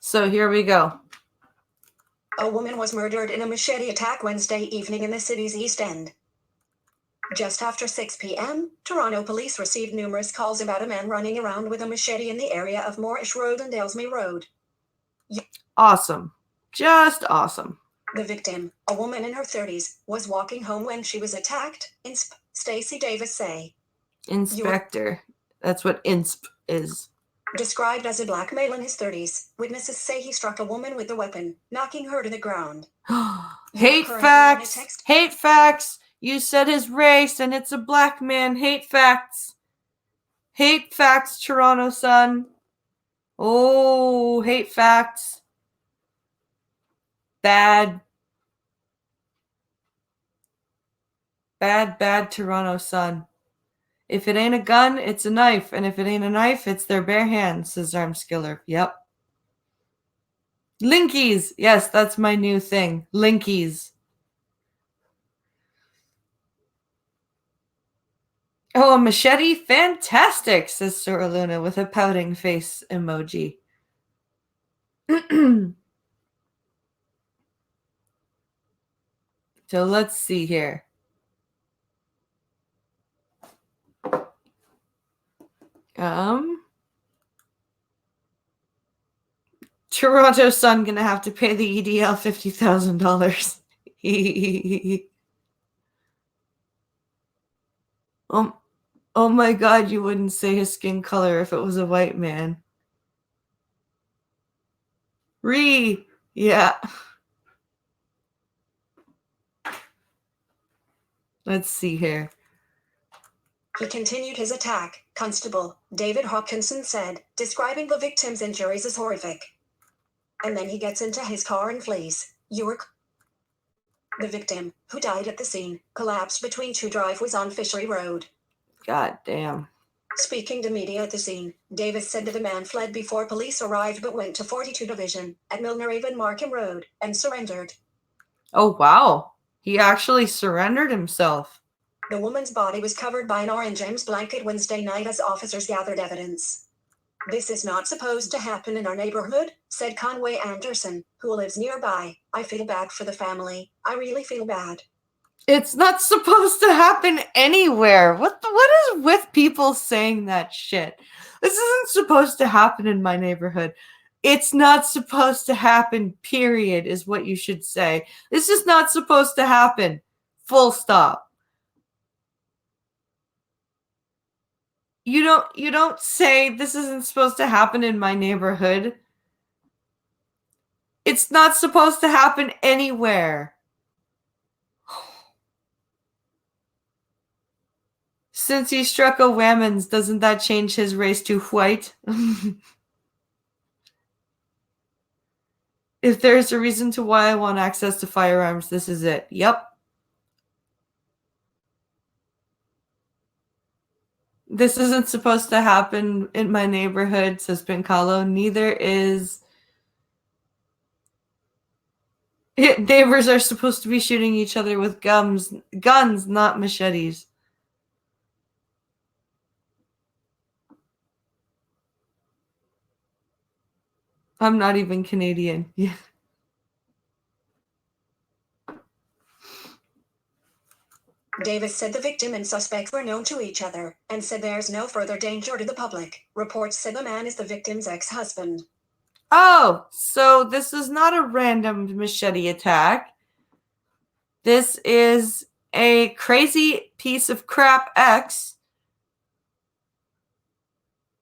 So here we go. A woman was murdered in a machete attack Wednesday evening in the city's East End. Just after 6 p.m., Toronto police received numerous calls about a man running around with a machete in the area of Moorish Road and Aylesbury Road. Awesome. Just awesome. The victim, a woman in her 30s, was walking home when she was attacked, Insp. Stacey Davis say. Inspector. That's what insp is. Described as a black male in his 30s, witnesses say he struck a woman with the weapon, knocking her to the ground. Hate facts. Hate facts. You said his race and it's a black man. Hate facts. Hate facts, Toronto Sun. Oh, hate facts. Bad. Bad Toronto Sun. If it ain't a gun, it's a knife. And if it ain't a knife, it's their bare hands, says Armskiller. Yep. Linkies. Yes, that's my new thing. Linkies. Oh, a machete? Fantastic, says Sora Luna with a pouting face emoji. So let's see here. Toronto Sun gonna have to pay the EDL $50,000. Oh my God, you wouldn't say his skin color if it was a white man. Yeah. Let's see here. He continued his attack, Constable David Hawkinson said, describing the victim's injuries as horrific. And then he gets into his car and flees. York. The victim, who died at the scene, collapsed between two driveways on Fishery Road. God damn. Speaking to media at the scene, Davis said that the man fled before police arrived but went to 42 Division at Milnerhaven Markham Road and surrendered. Oh, wow. He actually surrendered himself. The woman's body was covered by an orange James blanket Wednesday night as officers gathered evidence. This is not supposed to happen in our neighborhood, said Conway Anderson, who lives nearby. I feel bad for the family. I really feel bad. It's not supposed to happen anywhere. What is with people saying that shit? This isn't supposed to happen in my neighborhood. It's not supposed to happen, period, is what you should say. This is not supposed to happen. Full stop. You don't say this isn't supposed to happen in my neighborhood. It's not supposed to happen anywhere. Since he struck a Whammons, doesn't that change his race to white? If there's a reason to why I want access to firearms, this is it. Yep. This isn't supposed to happen in my neighborhood, says Pincalo. Neither is... Neighbors are supposed to be shooting each other with guns, not machetes. I'm not even Canadian. Yeah. Davis said the victim and suspect were known to each other and said there's no further danger to the public. Reports said the man is the victim's ex-husband. Oh, so this is not a random machete attack. This is a crazy piece of crap ex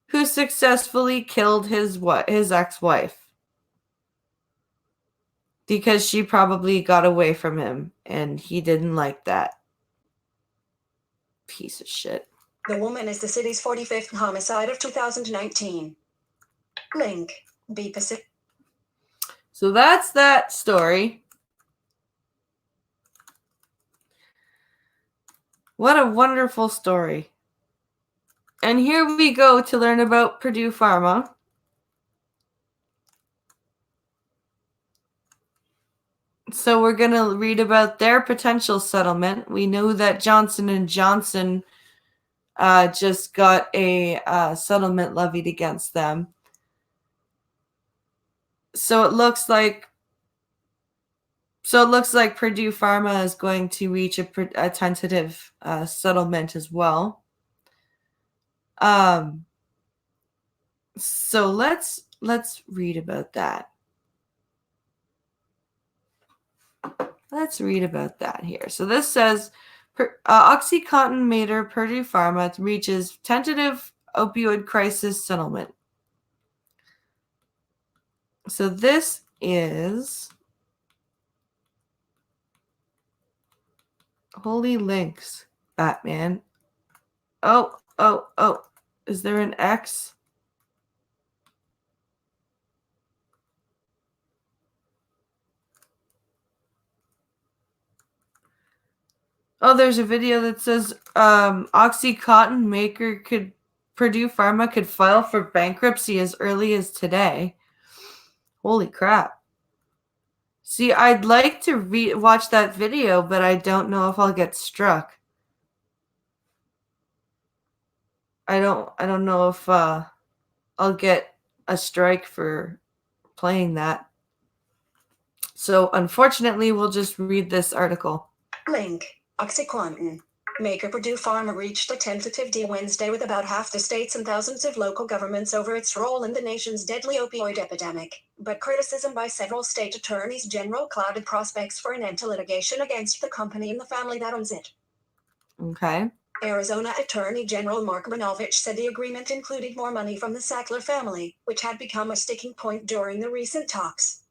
who successfully killed his ex-wife. Because she probably got away from him and he didn't like that. Piece of shit. The woman is the city's 45th homicide of 2019. Link. Be Pacific. So that's that story. What a wonderful story. And here we go to learn about Purdue Pharma. So we're going to read about their potential settlement. We know that Johnson & Johnson just got a settlement levied against them. So it looks like Purdue Pharma is going to reach a tentative settlement as well. So let's read about that. Let's read about that here. So this says OxyContin Mater Purdue Pharma reaches tentative opioid crisis settlement. So this is holy links, Batman. Oh. Is there an X? Oh, there's a video that says OxyContin maker Purdue Pharma could file for bankruptcy as early as today. Holy crap. See, I'd like to watch that video, but I don't know if I'll get struck. I don't know if I'll get a strike for playing that. So unfortunately, we'll just read this article. Link. OxyContin. Maker Purdue Pharma reached a tentative deal Wednesday with about half the states and thousands of local governments over its role in the nation's deadly opioid epidemic. But criticism by several state attorneys general clouded prospects for an end to litigation against the company and the family that owns it. Okay. Arizona Attorney General Mark Bonovich said the agreement included more money from the Sackler family, which had become a sticking point during the recent talks.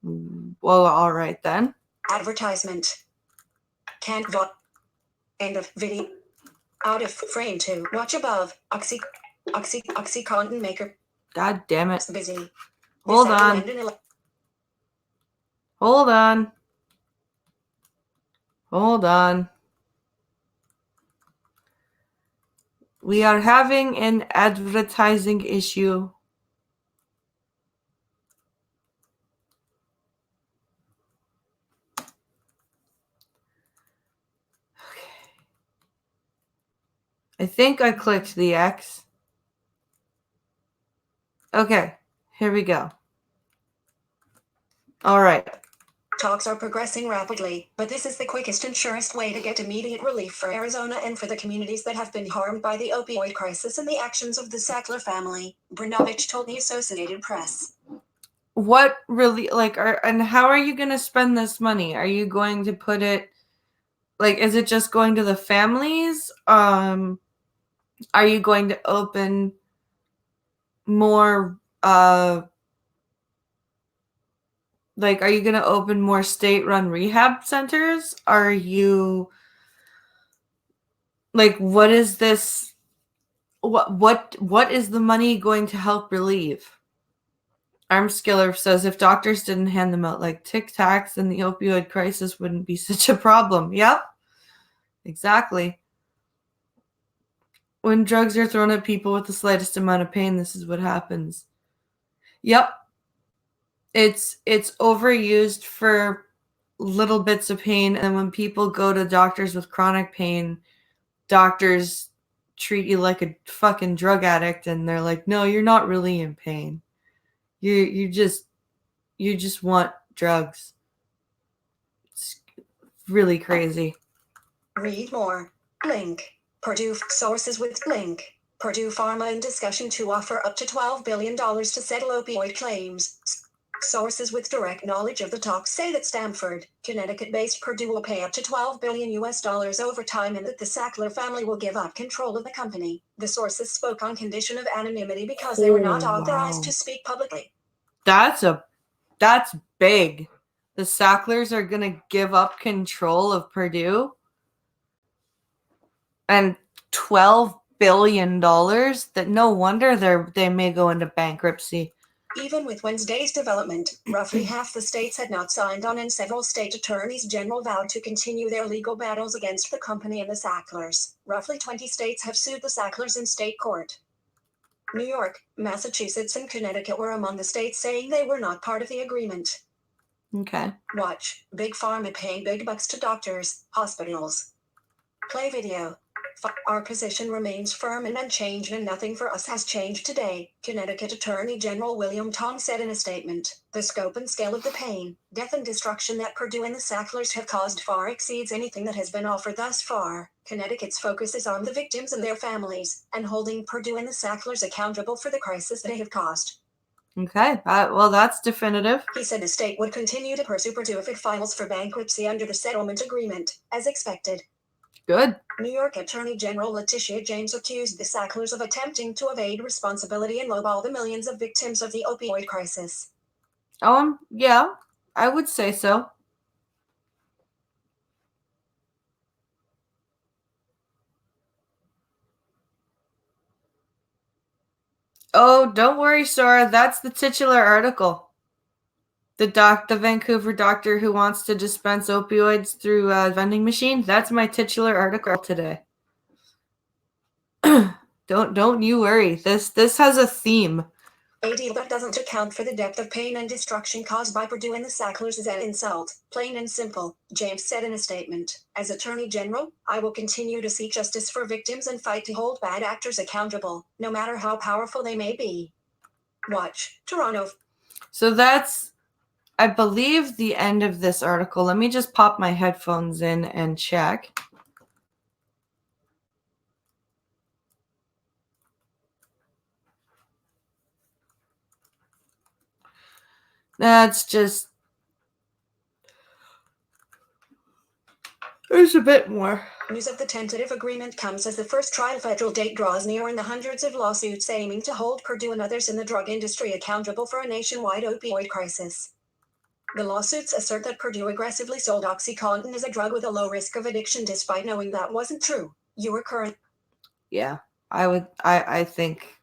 Well, all right then. Advertisement. Can't vote. End of video. Out of frame 2. Watch above. OxyContin maker. God damn it. Busy. Hold on. Hold on. We are having an advertising issue. I think I clicked the X. Okay, here we go. All right. Talks are progressing rapidly, but this is the quickest and surest way to get immediate relief for Arizona and for the communities that have been harmed by the opioid crisis and the actions of the Sackler family, Brnovich told the Associated Press. What really, and how are you going to spend this money? Are you going to put it, is it just going to the families? Are you going to open more, are you going to open more state-run rehab centers? Are you Like, what is this? What is the money going to help relieve? Armskiller says if doctors didn't hand them out like Tic Tacs, then the opioid crisis wouldn't be such a problem. Yep, exactly. When drugs are thrown at people with the slightest amount of pain, this is what happens. Yep. It's overused for little bits of pain, and when people go to doctors with chronic pain, doctors treat you like a fucking drug addict, and they're like, "No, you're not really in pain. You just want drugs." It's really crazy. Read more. Link. Purdue sources with link. Purdue Pharma in discussion to offer up to $12 billion to settle opioid claims. Sources with direct knowledge of the talks say that Stamford, Connecticut-based Purdue will pay up to $12 billion over time and that the Sackler family will give up control of the company. The sources spoke on condition of anonymity because they were not authorized to speak publicly. That's big. The Sacklers are going to give up control of Purdue? And $12 billion? That no wonder they may go into bankruptcy. Even with Wednesday's development, roughly half the states had not signed on, and several state attorneys general vowed to continue their legal battles against the company and the Sacklers. Roughly 20 states have sued the Sacklers in state court. New York, Massachusetts, and Connecticut were among the states saying they were not part of the agreement. Okay. Watch. Big Pharma paying big bucks to doctors, hospitals. Play video. Our position remains firm and unchanged, and nothing for us has changed today, Connecticut Attorney General William Tong said in a statement. The scope and scale of the pain, death, and destruction that Purdue and the Sacklers have caused far exceeds anything that has been offered thus far. Connecticut's focus is on the victims and their families, and holding Purdue and the Sacklers accountable for the crisis they have caused. Okay, well, that's definitive. He said the state would continue to pursue Purdue if it files for bankruptcy under the settlement agreement, as expected. Good. New York Attorney General Letitia James accused the Sacklers of attempting to evade responsibility and lowball the millions of victims of the opioid crisis. Yeah, I would say so. Oh, don't worry, Sora. That's the titular article. The Vancouver doctor who wants to dispense opioids through a vending machine. That's my titular article today. Don't you worry. This has a theme. A deal that doesn't account for the depth of pain and destruction caused by Purdue and the Sacklers is an insult, plain and simple, James said in a statement. As Attorney General, I will continue to seek justice for victims and fight to hold bad actors accountable, no matter how powerful they may be. Watch. Toronto. So that's, I believe, the end of this article. Let me just pop my headphones in and check. That's just, there's a bit more. News of the tentative agreement comes as the first trial federal date draws near, and the hundreds of lawsuits aiming to hold Purdue and others in the drug industry accountable for a nationwide opioid crisis. The lawsuits assert that Purdue aggressively sold OxyContin as a drug with a low risk of addiction despite knowing that wasn't true. Yeah, I think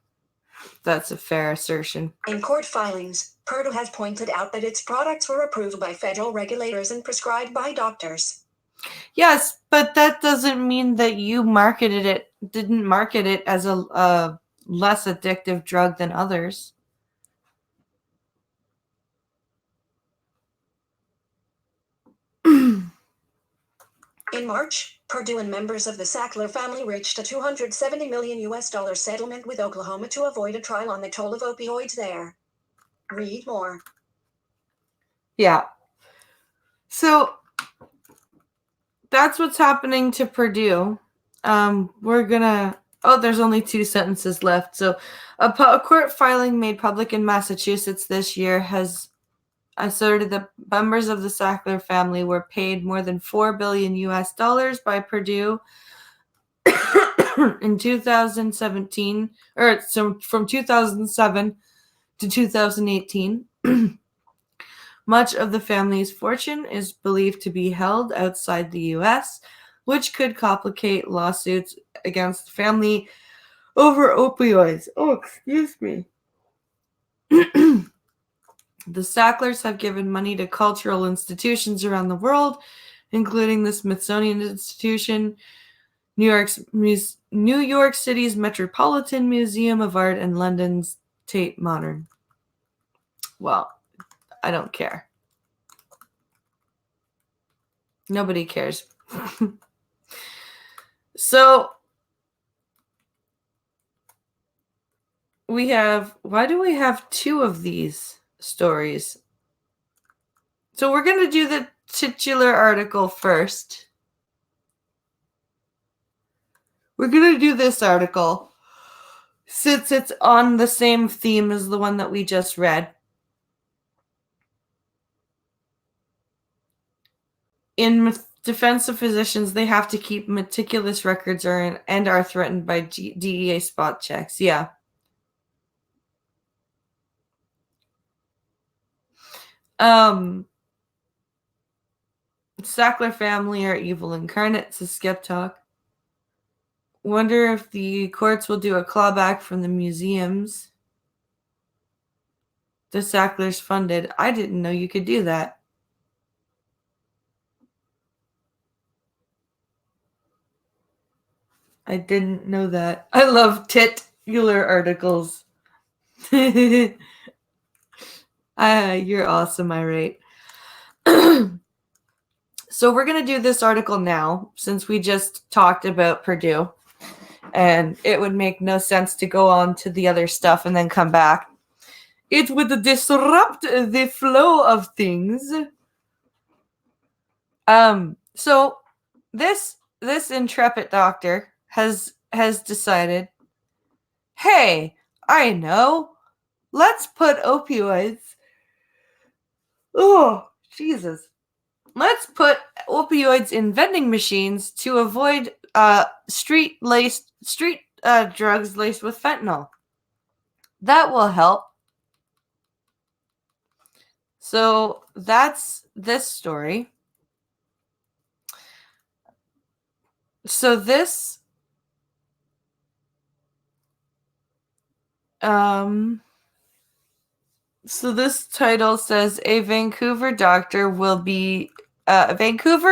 that's a fair assertion. In court filings, Purdue has pointed out that its products were approved by federal regulators and prescribed by doctors. Yes, but that doesn't mean that you didn't market it as a less addictive drug than others. In March, Purdue and members of the Sackler family reached a $270 million settlement with Oklahoma to avoid a trial on the toll of opioids there. Read more. Yeah. So that's what's happening to Purdue. There's only 2 sentences left. So a court filing made public in Massachusetts this year has asserted that members of the Sackler family were paid more than $4 billion by Purdue in 2017, from 2007 to 2018. Much of the family's fortune is believed to be held outside the U.S., which could complicate lawsuits against the family over opioids. Oh, excuse me. The Sacklers have given money to cultural institutions around the world, including the Smithsonian Institution, New York City's Metropolitan Museum of Art, and London's Tate Modern. Well, I don't care. Nobody cares. So, why do we have two of these stories? So we're going to do the titular article first. We're going to do this article since it's on the same theme as the one that we just read. In defense of physicians, they have to keep meticulous records and are threatened by DEA spot checks. Yeah. Sackler family are evil incarnate, says Skeptalk. Wonder if the courts will do a clawback from the museums the Sacklers funded. I didn't know you could do that. I didn't know that. I love titular articles. You're awesome, Irate. So we're going to do this article now, since we just talked about Purdue. And it would make no sense to go on to the other stuff and then come back. It would disrupt the flow of things. So this intrepid doctor has decided, hey, I know, let's put opioids. Oh, Jesus. Let's put opioids in vending machines to avoid street drugs laced with fentanyl. That will help. So that's this story. So this title says Vancouver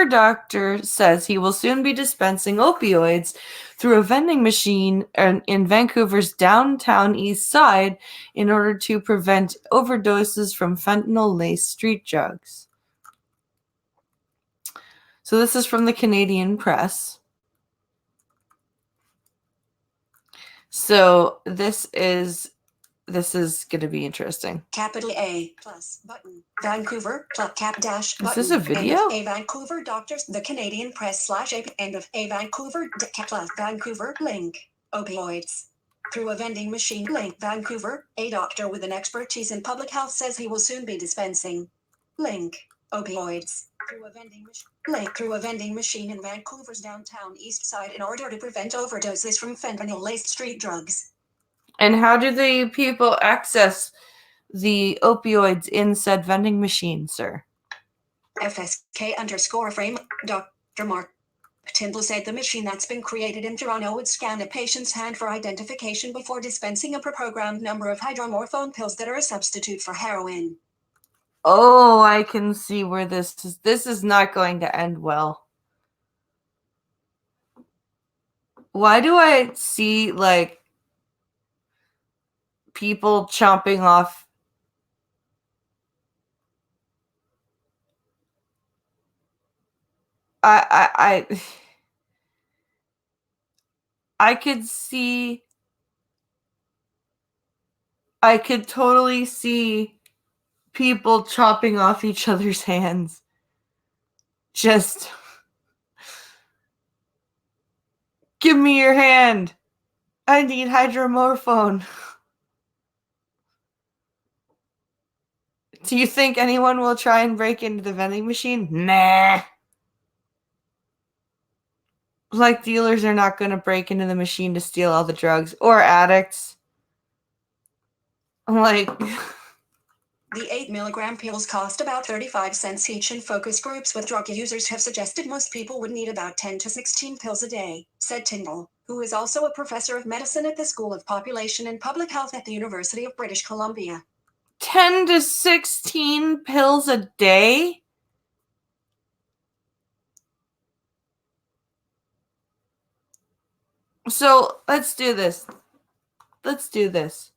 doctor says he will soon be dispensing opioids through a vending machine in Vancouver's downtown east side in order to prevent overdoses from fentanyl-laced street drugs. So this is from the Canadian Press. So this is going to be interesting. Capital A plus button. Vancouver plus cap dash button. Is this a video? End of a Vancouver Doctors. The Canadian Press / a end of a Vancouver plus Vancouver link. Opioids. Through a vending machine link. Vancouver, a doctor with an expertise in public health says he will soon be dispensing link opioids through a vending machine in Vancouver's downtown east side in order to prevent overdoses from fentanyl-laced street drugs. And how do the people access the opioids in said vending machine, sir? FSK_frame. Dr. Mark Tyndall said the machine that's been created in Toronto would scan a patient's hand for identification before dispensing a pre-programmed number of hydromorphone pills that are a substitute for heroin. Oh, I can see where this is not going to end well. Why do I see, like, people chomping off? I could totally see people chopping off each other's hands. Just give me your hand. I need hydromorphone. Do you think anyone will try and break into the vending machine? Nah. Like, dealers are not going to break into the machine to steal all the drugs. Or addicts. Like, The 8 milligram pills cost about 35 cents each, and focus groups with drug users have suggested most people would need about 10 to 16 pills a day, said Tyndall, who is also a professor of medicine at the School of Population and Public Health at the University of British Columbia. 10 to 16 pills a day? So let's do this. Let's do this.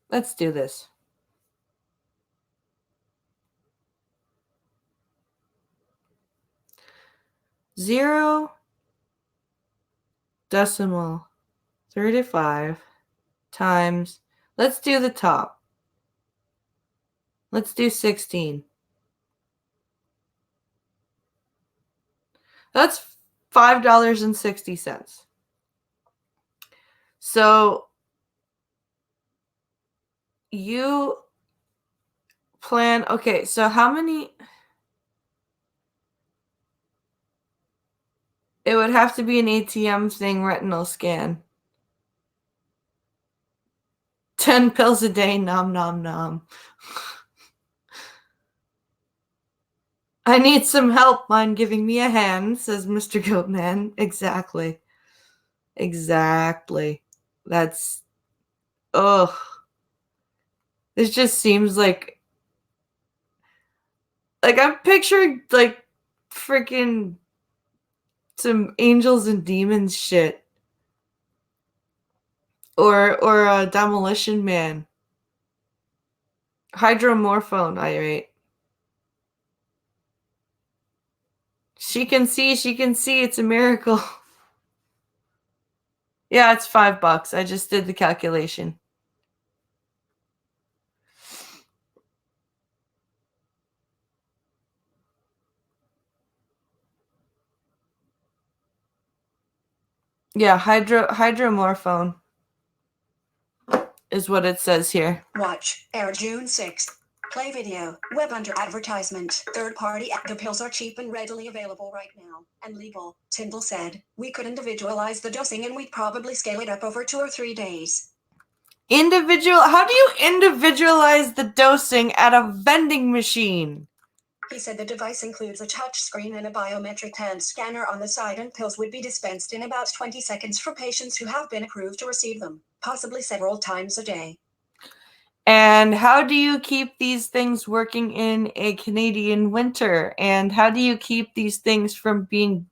Let's do this. Zero decimal 35 times, let's do the top. Let's do 16. That's $5.60. So you plan, okay, so how many? It would have to be an ATM thing, retinal scan. 10 pills a day, nom nom nom. I need some help. Mind giving me a hand, says Mr. Goatman. Exactly. Exactly. That's, ugh. This just seems like I'm picturing like freaking some angels and demons shit. Or a Demolition Man. Hydromorphone, irate. She can see, it's a miracle. Yeah, it's $5. I just did the calculation. Yeah, hydromorphone is what it says here. Watch, air June 6th. Play video, web under advertisement, third party. The pills are cheap and readily available right now, and legal, Tyndall said. We could individualize the dosing and we'd probably scale it up over 2 or 3 days. How do you individualize the dosing at a vending machine? He said the device includes a touch screen and a biometric hand scanner on the side, and pills would be dispensed in about 20 seconds for patients who have been approved to receive them, possibly several times a day. And how do you keep these things working in a Canadian winter? And how do you keep these things from being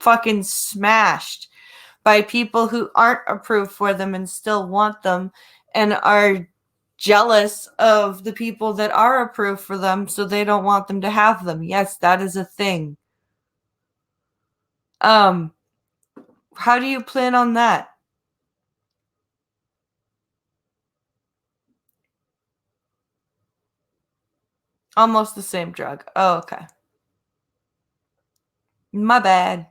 fucking smashed by people who aren't approved for them and still want them and are jealous of the people that are approved for them, so they don't want them to have them? Yes, that is a thing. How do you plan on that? Almost the same drug. Oh, okay. My bad.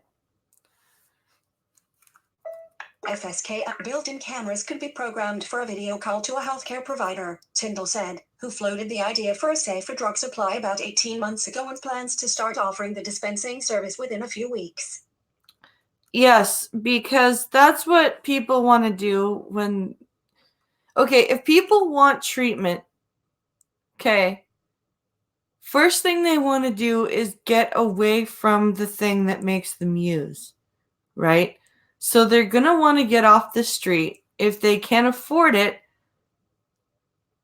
FSK built-in cameras could be programmed for a video call to a healthcare provider, Tyndall said, who floated the idea for a safer drug supply about 18 months ago and plans to start offering the dispensing service within a few weeks. Yes, because that's what people want to do when... Okay, if people want treatment, okay, first thing they want to do is get away from the thing that makes them use, right? So they're going to want to get off the street. If they can't afford it,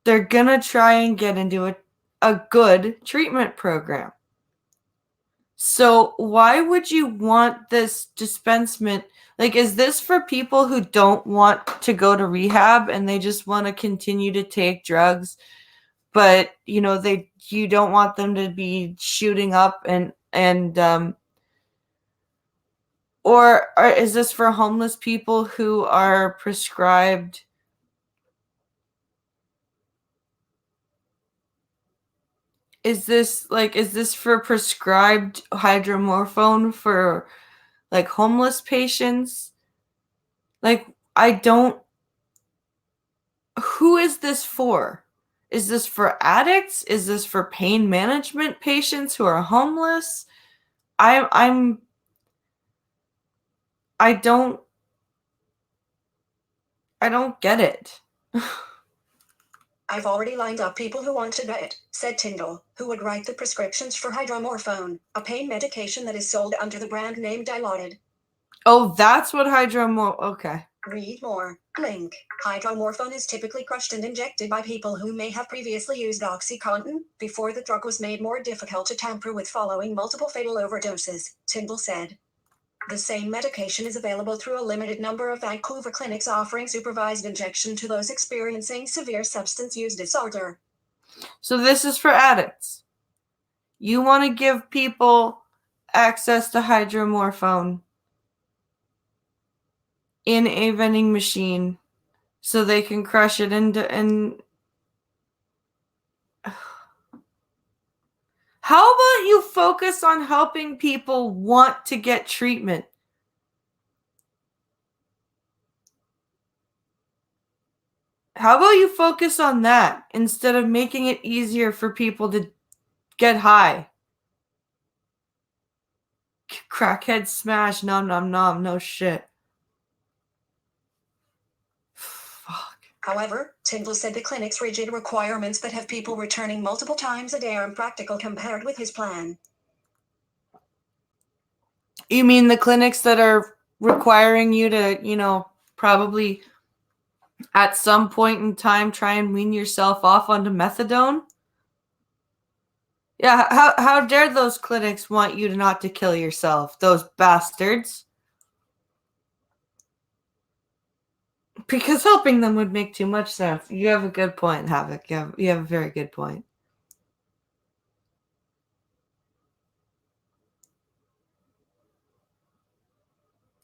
they're going to try and get into a good treatment program. So why would you want this dispensement? Like, is this for people who don't want to go to rehab and they just want to continue to take drugs, but you don't want them to be shooting up or is this for homeless people who are prescribed? Is this for prescribed hydromorphone for like homeless patients? Like, who is this for? Is this for addicts? Is this for pain management patients who are homeless? I don't get it. I've already lined up people who want to buy it, said Tyndall, who would write the prescriptions for hydromorphone, a pain medication that is sold under the brand name Dilaudid. Oh, that's what okay. Read more. Link. Hydromorphone is typically crushed and injected by people who may have previously used OxyContin before the drug was made more difficult to tamper with following multiple fatal overdoses, Tyndall said. The same medication is available through a limited number of Vancouver clinics offering supervised injection to those experiencing severe substance use disorder. So this is for addicts. You want to give people access to hydromorphone in a vending machine so they can crush it and how about you focus on helping people want to get treatment? How about you focus on that instead of making it easier for people to get high? Crackhead smash, nom nom nom, no shit. Fuck. However, Tyndall said the clinic's rigid requirements that have people returning multiple times a day are impractical compared with his plan. You mean the clinics that are requiring you to, probably at some point in time try and wean yourself off onto methadone? Yeah, how dare those clinics want you not to kill yourself, those bastards? Because helping them would make too much sense. You have a good point, Havoc. You have a very good point.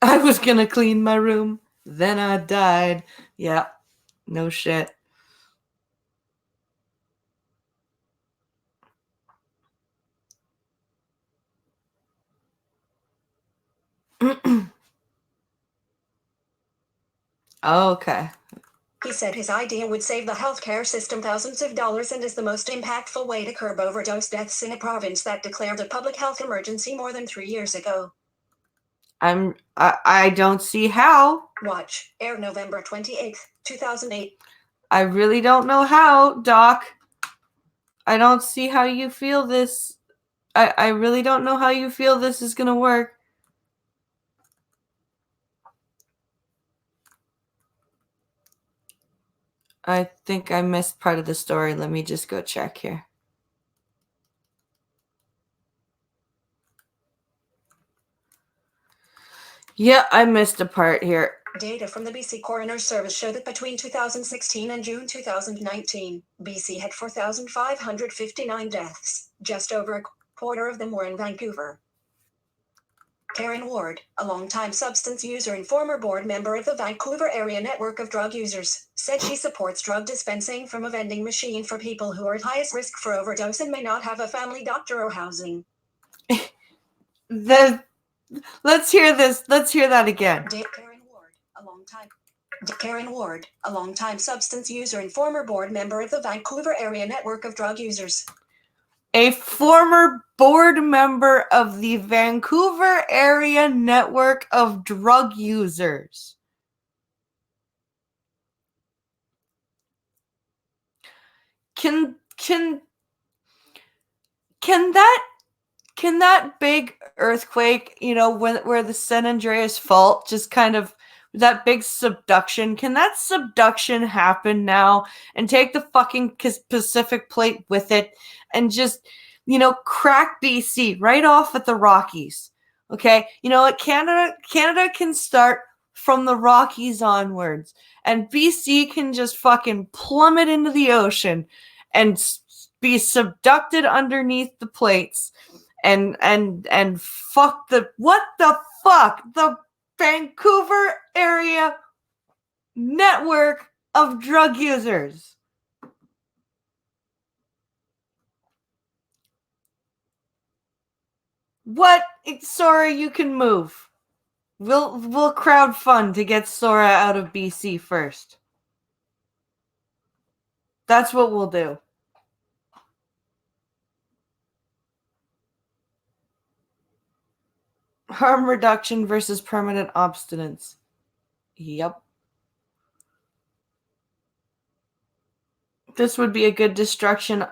I was gonna clean my room, then I died. Yeah, no shit. Okay. He said his idea would save the healthcare system thousands of dollars and is the most impactful way to curb overdose deaths in a province that declared a public health emergency more than 3 years ago. I don't see how. Watch. Air November 28th, 2008. I really don't know how, Doc. I don't see how you feel this. I really don't know how you feel this is gonna work. I think I missed part of the story. Let me just go check here. Yeah, I missed a part here. Data from the BC Coroner's Service show that between 2016 and June 2019, BC had 4,559 deaths. Just over a quarter of them were in Vancouver. Karen Ward, a longtime substance user and former board member of the Vancouver Area Network of Drug Users, said she supports drug dispensing from a vending machine for people who are at highest risk for overdose and may not have a family doctor or housing. Let's hear this. Let's hear that again. Karen Ward, a longtime substance user and former board member of the Vancouver Area Network of Drug Users. A former board member of the Vancouver Area Network of Drug Users. Can that big earthquake, where the San Andreas Fault just kind of, that big subduction, can that subduction happen now and take the fucking Pacific Plate with it and just, crack BC right off at the Rockies? Okay? Canada can start from the Rockies onwards, and BC can just fucking plummet into the ocean and be subducted underneath the plates. And fuck what the fuck? The Vancouver Area Network of Drug Users. What? Sora, you can move. We'll crowdfund to get Sora out of BC first. That's what we'll do. Harm reduction versus permanent abstinence. Yep. this would be a good discussion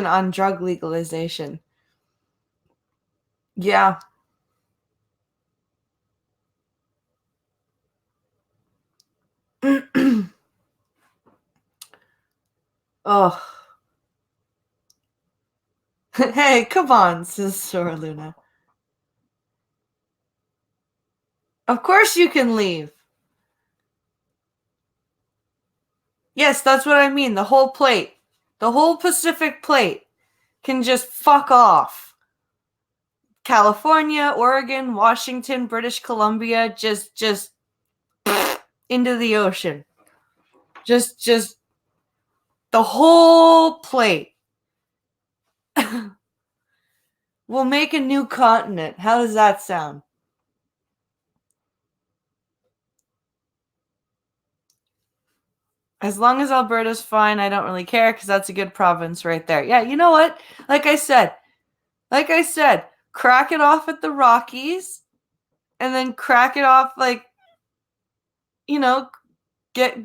on drug legalization. Yeah. Oh. Hey, come on, says Sora Luna. Of course you can leave. Yes, that's what I mean. The whole plate. The whole Pacific plate can just fuck off. California, Oregon, Washington, British Columbia, just into the ocean. Just the whole plate. We'll make a new continent. How does that sound? As long as Alberta's fine, I don't really care because that's a good province right there. Yeah, you know what? Like I said, crack it off at the Rockies and then crack it off get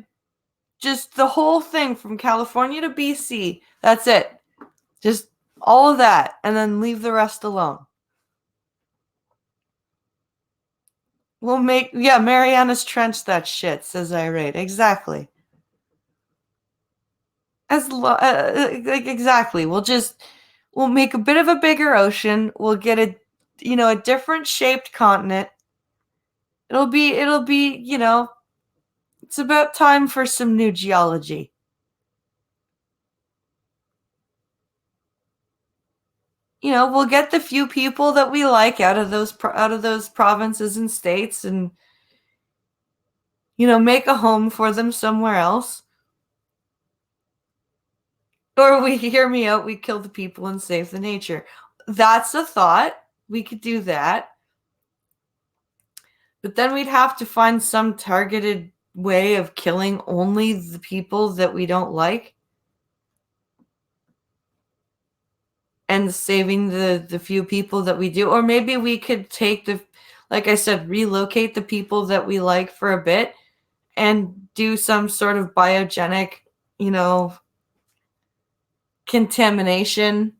just the whole thing from California to BC. That's it. Just all of that and then leave the rest alone. We'll make, Mariana's Trench that shit, says Irate. Exactly. Exactly. We'll make a bit of a bigger ocean. We'll get a different shaped continent. It'll be, it's about time for some new geology. We'll get the few people that we like out of those provinces and states and make a home for them somewhere else. Or hear me out, we kill the people and save the nature. That's a thought. We could do that. But then we'd have to find some targeted way of killing only the people that we don't like. And saving the few people that we do. Or maybe we could take like I said, relocate the people that we like for a bit and do some sort of biogenic, contamination,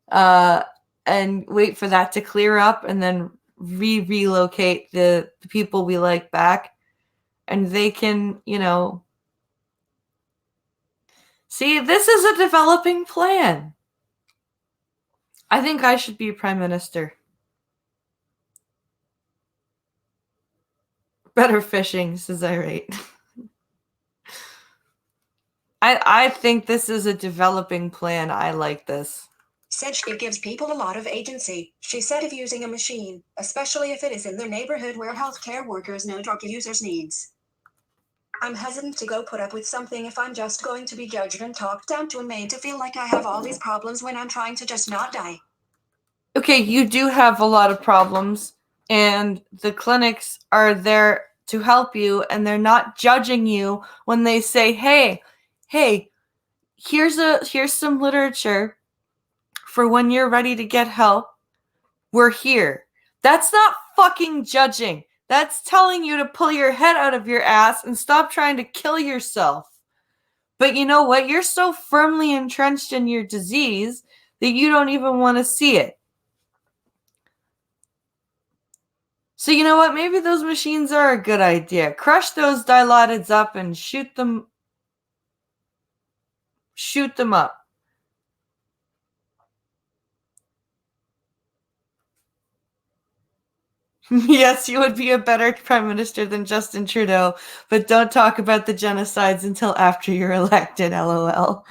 and wait for that to clear up and then relocate the people we like back. And they can, see, this is a developing plan. I think I should be prime minister. Better fishing, says Irate. I think this is a developing plan. I like this. Said it gives people a lot of agency. She said if using a machine, especially if it is in their neighborhood where healthcare workers know drug users' needs. I'm hesitant to go put up with something if I'm just going to be judged and talked down to and made to feel like I have all these problems when I'm trying to just not die. Okay, you do have a lot of problems, and the clinics are there to help you, and they're not judging you when they say, hey, here's some literature for when you're ready to get help. We're here. That's not fucking judging. That's telling you to pull your head out of your ass and stop trying to kill yourself. But you know what? You're so firmly entrenched in your disease that you don't even want to see it. So you know what? Maybe those machines are a good idea. Crush those dilaudid up and shoot them up. Yes, you would be a better prime minister than Justin Trudeau, but don't talk about the genocides until after you're elected, LOL.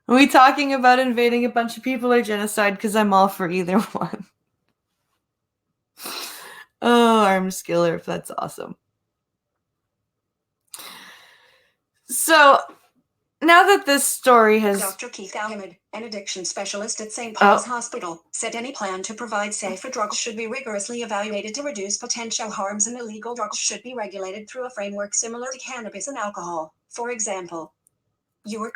Are we talking about invading a bunch of people or genocide? Because I'm all for either one. Oh, arms killer, that's awesome. So, now that this story has... Dr. Keith Ahmed, an addiction specialist at St. Paul's Hospital, said any plan to provide safer drugs should be rigorously evaluated to reduce potential harms, and illegal drugs should be regulated through a framework similar to cannabis and alcohol. For example,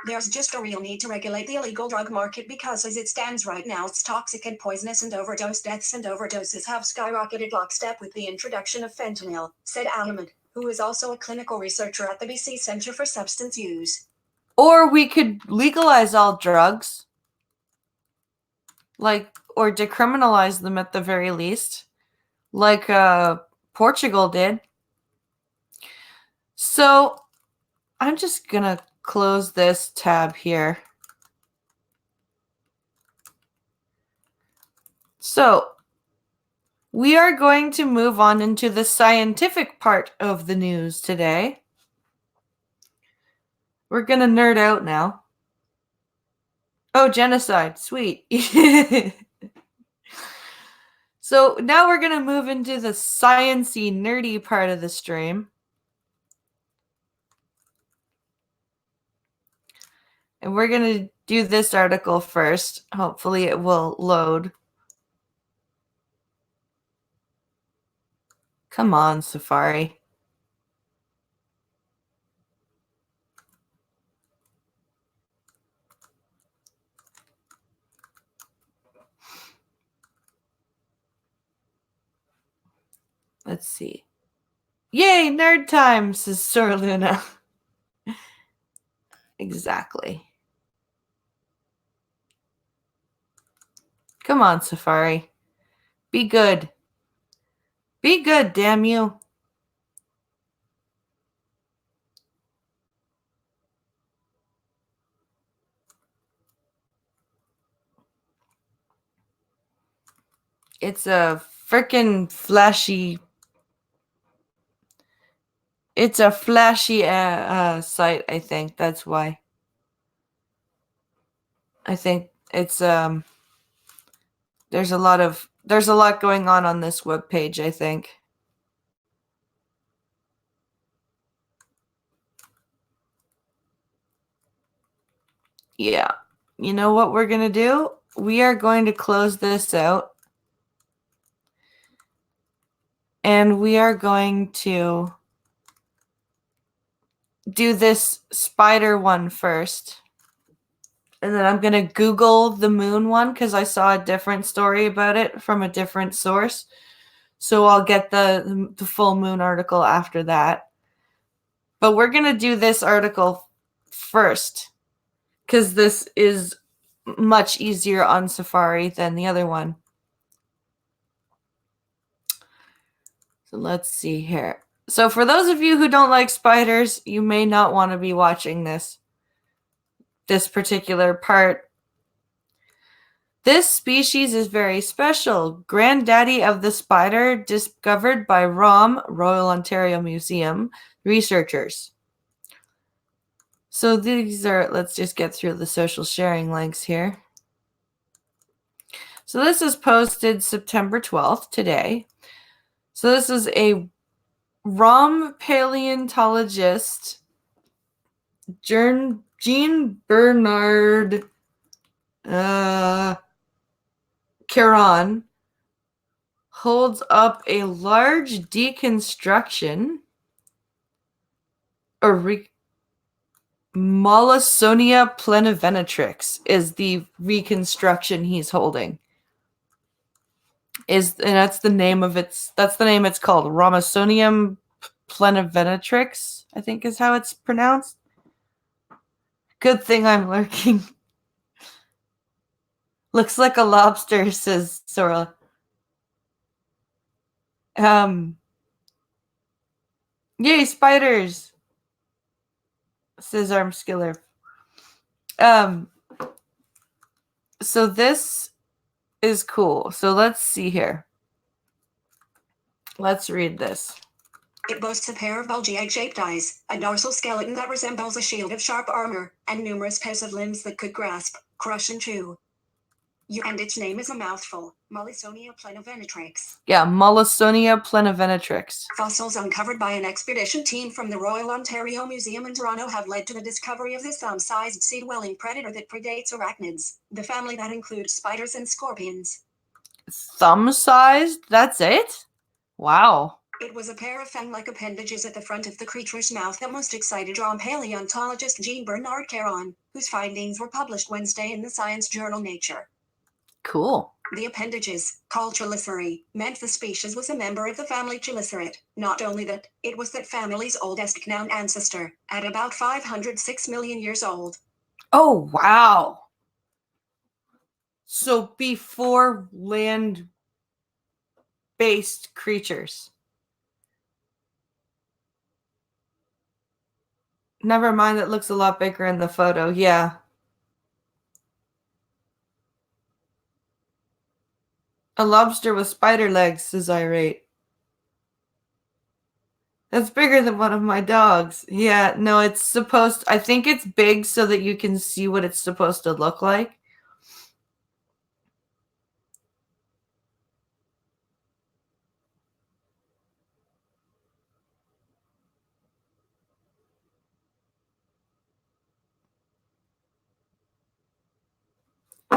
there's just a real need to regulate the illegal drug market because as it stands right now, it's toxic and poisonous, and overdose deaths and overdoses have skyrocketed lockstep with the introduction of fentanyl, said Ahmed, who is also a clinical researcher at the BC Centre for Substance Use. Or we could legalize all drugs. Or decriminalize them at the very least. Like Portugal did. So I'm just going to close this tab here. So we are going to move on into the scientific part of the news today. We're going to nerd out now. Oh, genocide. Sweet. So now we're going to move into the science-y, nerdy part of the stream. And we're going to do this article first. Hopefully it will load. Come on, Safari. Let's see. Yay, nerd time, says Sir Luna. Exactly. Come on, Safari. Be good. Be good, damn you. It's a freaking flashy... It's a flashy site, I think. That's why. I think it's there's a lot going on this webpage, I think. Yeah. You know what we're going to do? We are going to close this out. And we are going to do this spider one first. And then I'm going to Google the moon one because I saw a different story about it from a different source. So I'll get the full moon article after that. But we're going to do this article first because this is much easier on Safari than the other one. So let's see here. So for those of you who don't like spiders, you may not want to be watching this particular part. This species is very special. Granddaddy of the spider discovered by ROM, Royal Ontario Museum, researchers. So these are, let's just get through the social sharing links here. So this is posted September 12th, today. So this is a ROM paleontologist, Jean Bernard Caron, holds up a large deconstruction, Mollissonia plenivenatrix is the reconstruction he's holding. And that's the name it's called. Romosonium plenivenatrix, I think is how it's pronounced. Good thing I'm lurking. Looks like a lobster, says Sora. Yay, spiders, says Armskiller. So this is cool. So let's see here. Let's read this. It boasts a pair of bulgy egg-shaped eyes, a dorsal skeleton that resembles a shield of sharp armor, and numerous pairs of limbs that could grasp, crush, and chew. And its name is a mouthful, Mollissonia plenivenatrix. Yeah, Mollissonia plenivenatrix. Fossils uncovered by an expedition team from the Royal Ontario Museum in Toronto have led to the discovery of this thumb-sized sea-dwelling predator that predates arachnids, the family that includes spiders and scorpions. Thumb-sized? That's it? Wow. It was a pair of fang-like appendages at the front of the creature's mouth that most excited ROM paleontologist Jean Bernard Caron, whose findings were published Wednesday in the science journal Nature. Cool. The appendages, called chelicerae, meant the species was a member of the family Chelicerae. Not only that, it was that family's oldest known ancestor, at about 506 million years old. Oh, wow. So before land-based creatures. Never mind, it looks a lot bigger in the photo. Yeah. A lobster with spider legs, says Irate. That's bigger than one of my dogs. Yeah, no, it's supposed... I think it's big so that you can see what it's supposed to look like.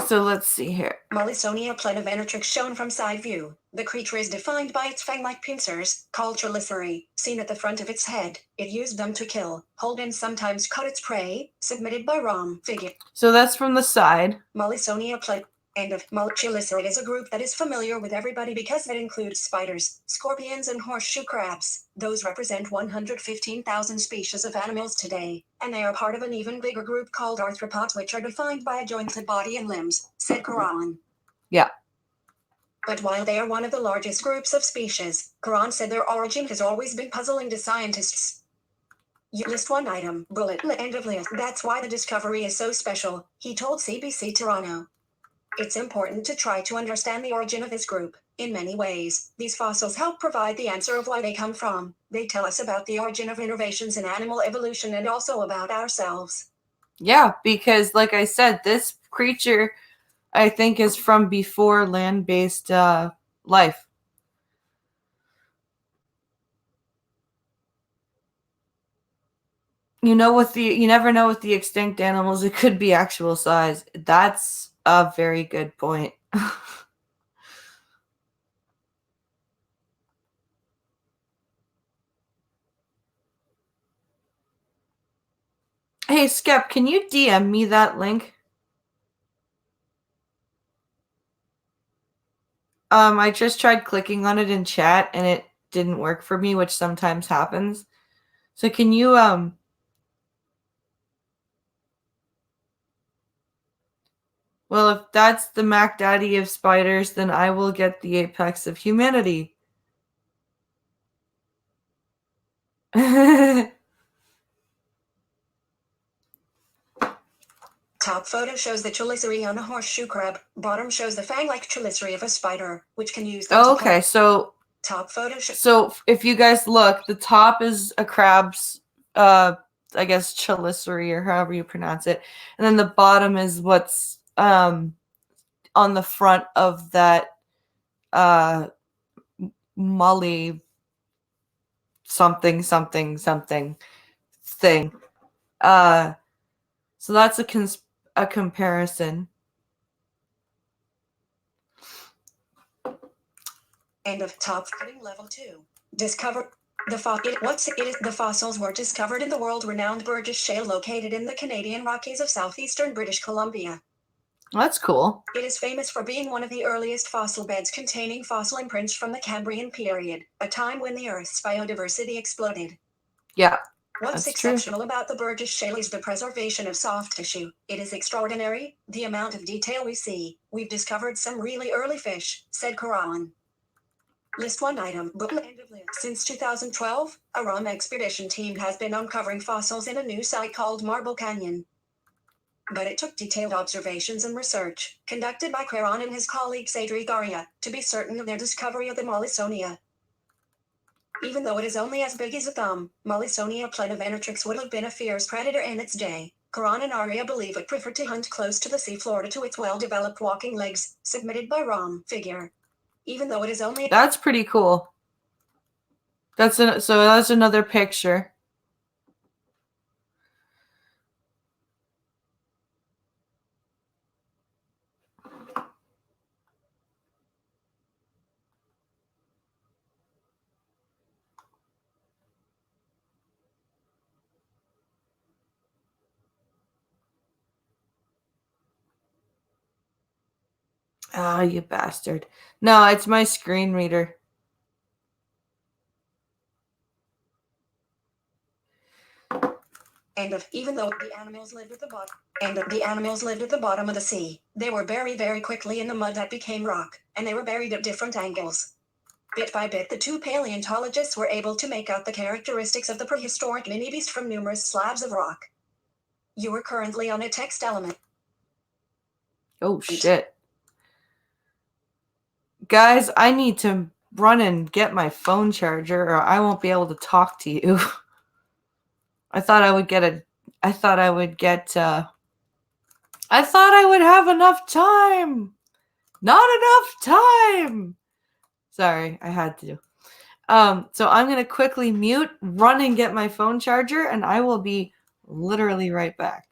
So let's see here. Mollisonia plenivenatrix shown from side view. The creature is defined by its fang-like pincers, called chelicerae, seen at the front of its head. It used them to kill, hold and sometimes cut its prey, submitted by Rom figure. So that's from the side. Mollisonia End of Chelicerae is a group that is familiar with everybody because it includes spiders, scorpions, and horseshoe crabs. Those represent 115,000 species of animals today, and they are part of an even bigger group called arthropods, which are defined by a jointed body and limbs, said Karan. Yeah. But while they are one of the largest groups of species, Karan said their origin has always been puzzling to scientists. You list one item, bullet, end of list. That's why the discovery is so special, he told CBC Toronto. It's important to try to understand the origin of this group. In many ways, these fossils help provide the answer of where they come from. They tell us about the origin of innovations in animal evolution and also about ourselves. Yeah, because like I said, this creature, I think, is from before land-based life. You never know with the extinct animals, it could be actual size. That's a very good point. Hey, Skep, can you DM me that link? I just tried clicking on it in chat and it didn't work for me, which sometimes happens. So can you, well, if that's the Mac Daddy of spiders, then I will get the apex of humanity. Top photo shows the chelicerae on a horseshoe crab. Bottom shows the fang-like chelicerae of a spider, which can use them to Okay, so top photo so if you guys look, the top is a crab's, I guess chelicerae or however you pronounce it, and then the bottom is what's on the front of that molly something something something thing. So that's a comparison. End of top footing level 2. Discover the fossils were discovered in the world-renowned Burgess Shale located in the Canadian Rockies of southeastern British Columbia. That's cool. It is famous for being one of the earliest fossil beds containing fossil imprints from the Cambrian period, a time when the Earth's biodiversity exploded. Yeah. What's That's exceptional true. about the Burgess Shale is the preservation of soft tissue. It is extraordinary, the amount of detail we see. We've discovered some really early fish, said Karan. List one item. End of list. Since 2012, a ROM expedition team has been uncovering fossils in a new site called Marble Canyon. But it took detailed observations and research, conducted by Karan and his colleague Sadri Garia, to be certain of their discovery of the Mollisonia. Even though it is only as big as a thumb, Mollisonia plenivenatrix would have been a fierce predator in its day. Karan and Arya believe it preferred to hunt close to the seafloor due to its well-developed walking legs, submitted by Rom figure. Even though it is only... That's pretty cool. So that's another picture. Ah, you bastard. No, it's my screen reader. Even though the animals lived at the bottom of the sea, they were buried very quickly in the mud that became rock, and they were buried at different angles. Bit by bit, the two paleontologists were able to make out the characteristics of the prehistoric mini-beast from numerous slabs of rock. You are currently on a text element. Oh, shit. Guys, I need to run and get my phone charger or I won't be able to talk to you. I thought I would have enough time. Not enough time. Sorry, I had to. So I'm going to quickly mute, run and get my phone charger, and I will be literally right back.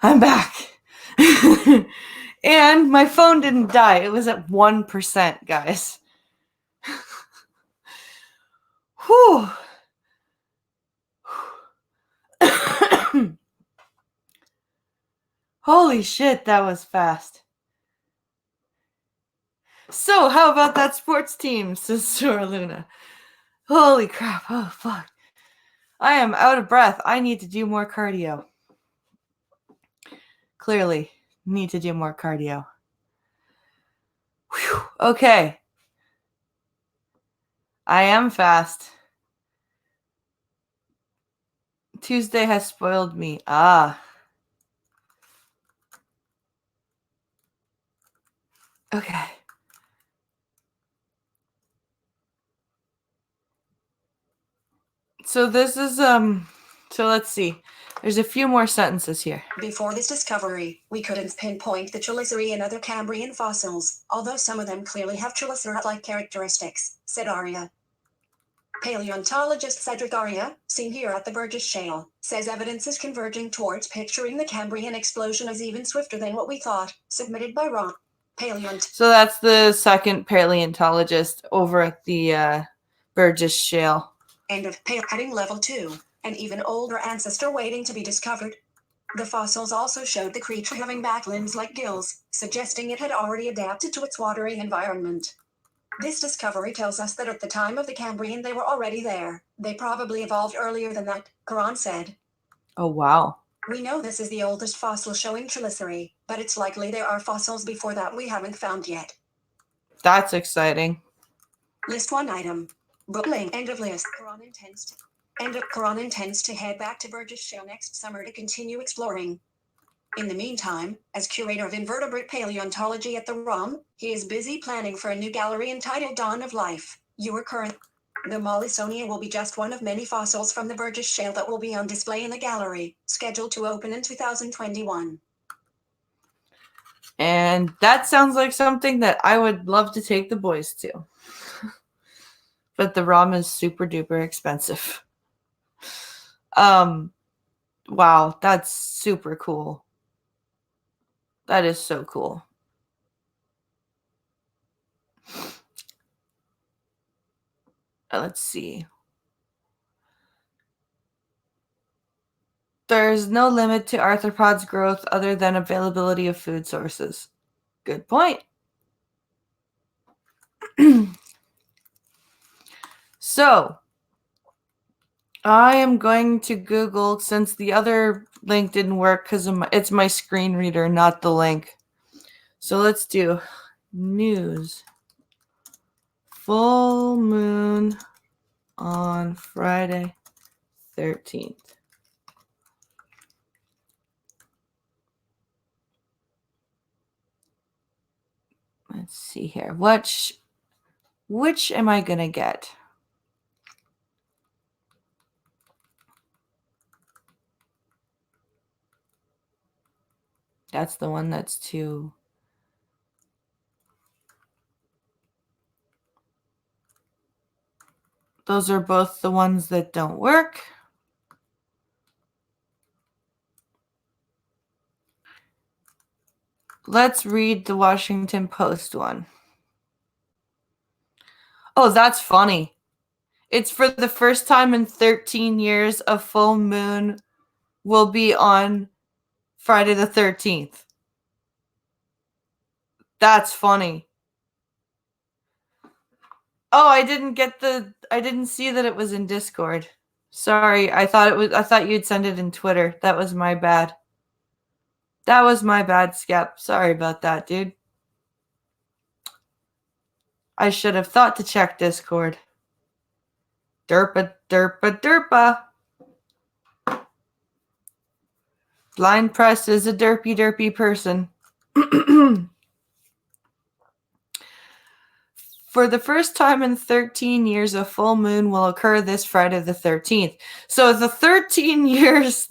I'm back. And my phone didn't die. It was at 1%, guys. Whew. Holy shit, that was fast. So, how about that sports team, says Sora Luna. Holy crap. Oh, fuck. I am out of breath. I need to do more cardio. Clearly, need to do more cardio. Whew. Okay. I am fast. Tuesday has spoiled me. Ah. Okay. So this is so let's see. There's a few more sentences here. Before this discovery, we couldn't pinpoint the Chelicerine in other Cambrian fossils, although some of them clearly have Chelicerate-like characteristics, said Arya. Paleontologist Cedric Arya, seen here at the Burgess Shale, says evidence is converging towards picturing the Cambrian explosion as even swifter than what we thought, submitted by Ron. So that's the second paleontologist over at the Burgess Shale. Heading level 2, an even older ancestor waiting to be discovered. The fossils also showed the creature having back limbs like gills, suggesting it had already adapted to its watery environment. This discovery tells us that at the time of the Cambrian they were already there. They probably evolved earlier than that, Karan said. Oh, wow. We know this is the oldest fossil showing Chelicerine, but it's likely there are fossils before that we haven't found yet. That's exciting. List 1 item. Bookling. End of list. Karan intends to head back to Burgess Shale next summer to continue exploring. In the meantime, as curator of invertebrate paleontology at the ROM, he is busy planning for a new gallery entitled Dawn of Life. The Mollisonia will be just one of many fossils from the Burgess Shale that will be on display in the gallery, scheduled to open in 2021. And that sounds like something that I would love to take the boys to. But the ROM is super duper expensive. Wow, that's super cool. That is so cool. Let's see. There's no limit to arthropods' growth other than availability of food sources. Good point. So, I am going to Google, since the other link didn't work because it's my screen reader, not the link. So let's do news. Full moon on Friday 13th. Let's see here. Which am I going to get? That's the one that's too... Those are both the ones that don't work. Let's read the Washington Post one. Oh, that's funny. It's for the first time in 13 years, a full moon will be on Friday the 13th. That's funny. Oh, I didn't see that it was in Discord. Sorry, I thought you'd send it in Twitter. That was my bad. That was my bad, Skep. Sorry about that, dude. I should have thought to check Discord. Derpa, derpa, derpa. Blind Press is a derpy, derpy person. For the first time in 13 years, a full moon will occur this Friday the 13th. So the 13 years,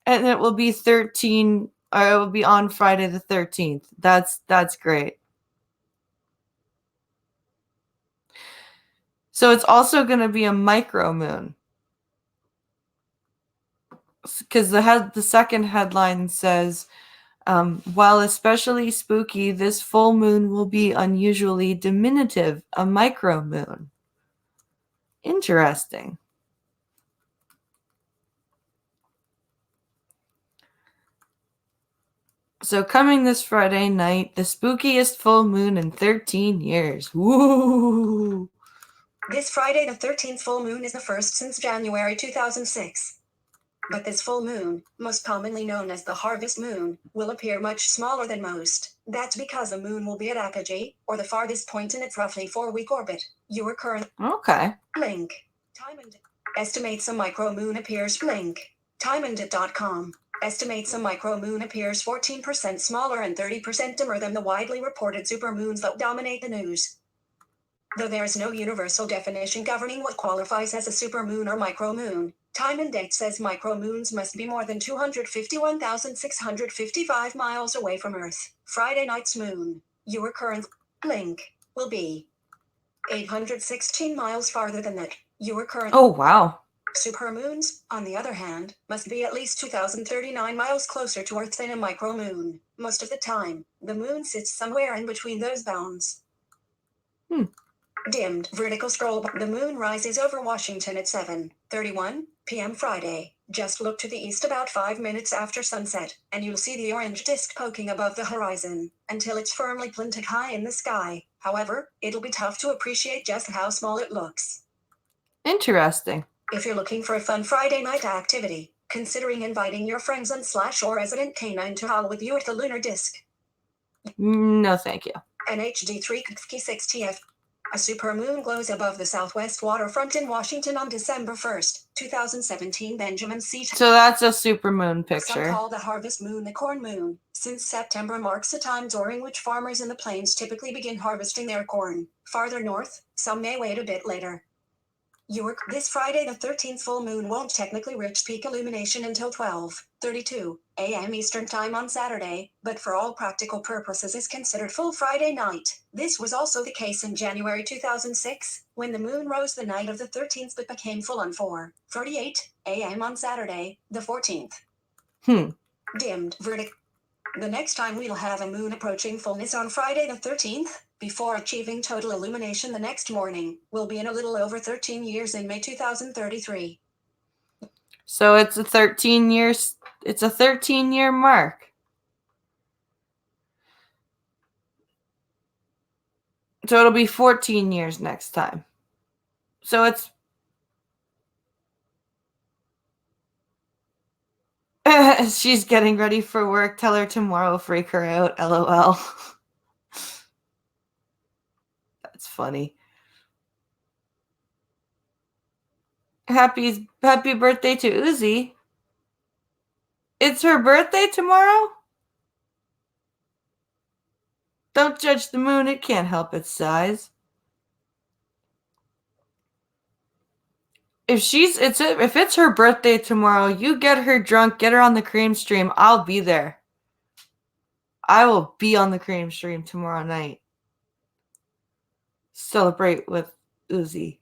and it will be 13, or it will be on Friday the 13th. That's great. So it's also going to be a micro moon. Because the second headline says, while especially spooky, this full moon will be unusually diminutive, a micro moon. Interesting. So coming this Friday night, the spookiest full moon in 13 years. Woo! This Friday the 13th full moon is the first since January 2006. But this full moon, most commonly known as the harvest moon, will appear much smaller than most. That's because the moon will be at apogee, or the farthest point in its roughly 4-week orbit. Your current Okay. link. Time and estimates a micro moon appears link. Timeandit.com estimates a micro moon appears 14% smaller and 30% dimmer than the widely reported supermoons that dominate the news. Though there is no universal definition governing what qualifies as a supermoon or micromoon, Time and Date says micromoons must be more than 251,655 miles away from Earth. Friday night's moon, your current link, will be 816 miles farther than that. Your current Oh, wow. supermoons, on the other hand, must be at least 2,039 miles closer to Earth than a micromoon. Most of the time, the moon sits somewhere in between those bounds. Dimmed vertical scroll. The moon rises over Washington at 7:31 p.m. Friday. Just look to the east about 5 minutes after sunset, and you'll see the orange disk poking above the horizon, until it's firmly planted high in the sky. However, it'll be tough to appreciate just how small it looks. Interesting. If you're looking for a fun Friday night activity, considering inviting your friends and or resident canine to howl with you at the lunar disk. No, thank you. NHD3 6TF. A supermoon glows above the southwest waterfront in Washington on December 1st, 2017. Benjamin C. So that's a supermoon Some picture. call the harvest moon the corn moon, since September marks a time during which farmers in the plains typically begin harvesting their corn. Farther north, some may wait a bit later. This Friday the 13th full moon won't technically reach peak illumination until 12:32 a.m. Eastern Time on Saturday, but for all practical purposes is considered full Friday night. This was also the case in January 2006, when the moon rose the night of the 13th but became full on 4:38 a.m. on Saturday, the 14th. Dimmed verdict. The next time we'll have a moon approaching fullness on Friday the 13th, before achieving total illumination the next morning, will be in a little over 13 years in May 2033. So it's a 13-year mark. So it'll be 14 years next time. So it's She's getting ready for work. Tell her tomorrow, freak her out. LOL. That's funny. Happy birthday to Uzi. It's her birthday tomorrow? Don't judge the moon, it can't help its size. If it's her birthday tomorrow, you get her drunk, get her on the cream stream. I'll be there. I will be on the cream stream tomorrow night. Celebrate with Uzi.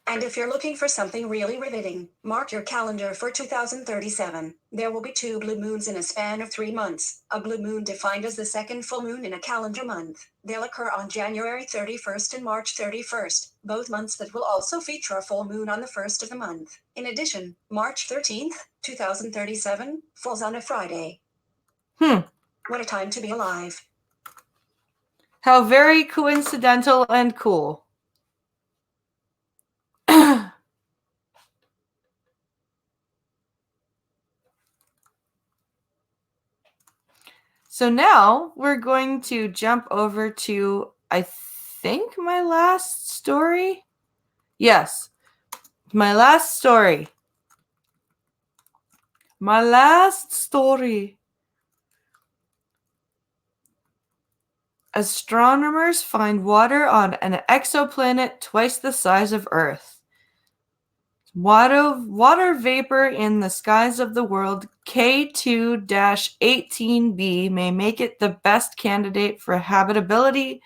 And if you're looking for something really riveting, mark your calendar for 2037. There will be 2 blue moons in a span of 3 months. A blue moon defined as the second full moon in a calendar month. They'll occur on January 31st and March 31st, both months that will also feature a full moon on the first of the month. In addition, March 13th, 2037, falls on a Friday. What a time to be alive. How very coincidental and cool. So now we're going to jump over to, I think, my last story. Yes, my last story. My last story. Astronomers find water on an exoplanet twice the size of Earth. Water vapor in the skies of the world K2-18b may make it the best candidate for habitability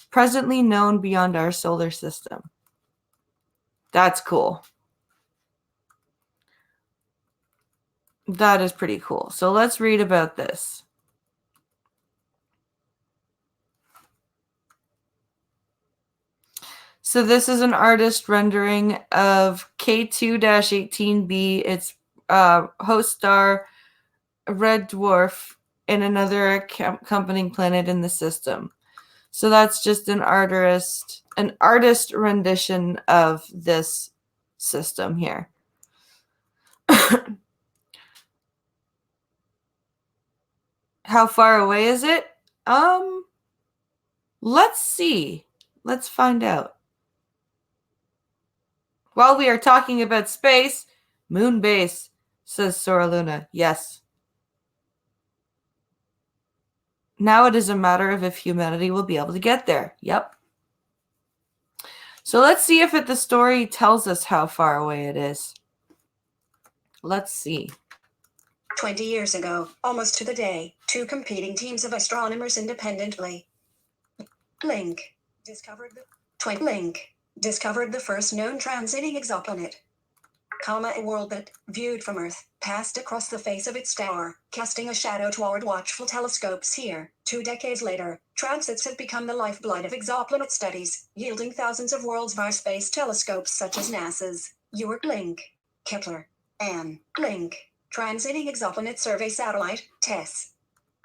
presently known beyond our solar system. That's cool. That is pretty cool. So let's read about this. So this is an artist rendering of K2-18b. It's host star, red dwarf, and another accompanying planet in the system. So that's just an artist rendition of this system here. How far away is it? Let's see. Let's find out. While we are talking about space, moon base, says Sora Luna. Yes. Now it is a matter of if humanity will be able to get there. Yep. So let's see if the story tells us how far away it is. Let's see. 20 years ago, almost to the day, 2 competing teams of astronomers independently discovered the first known transiting exoplanet. A world that, viewed from Earth, passed across the face of its star, casting a shadow toward watchful telescopes here. 2 decades later, transits have become the lifeblood of exoplanet studies, yielding thousands of worlds via space telescopes such as NASA's Link, Kepler, and Link, Transiting Exoplanet Survey Satellite, TESS.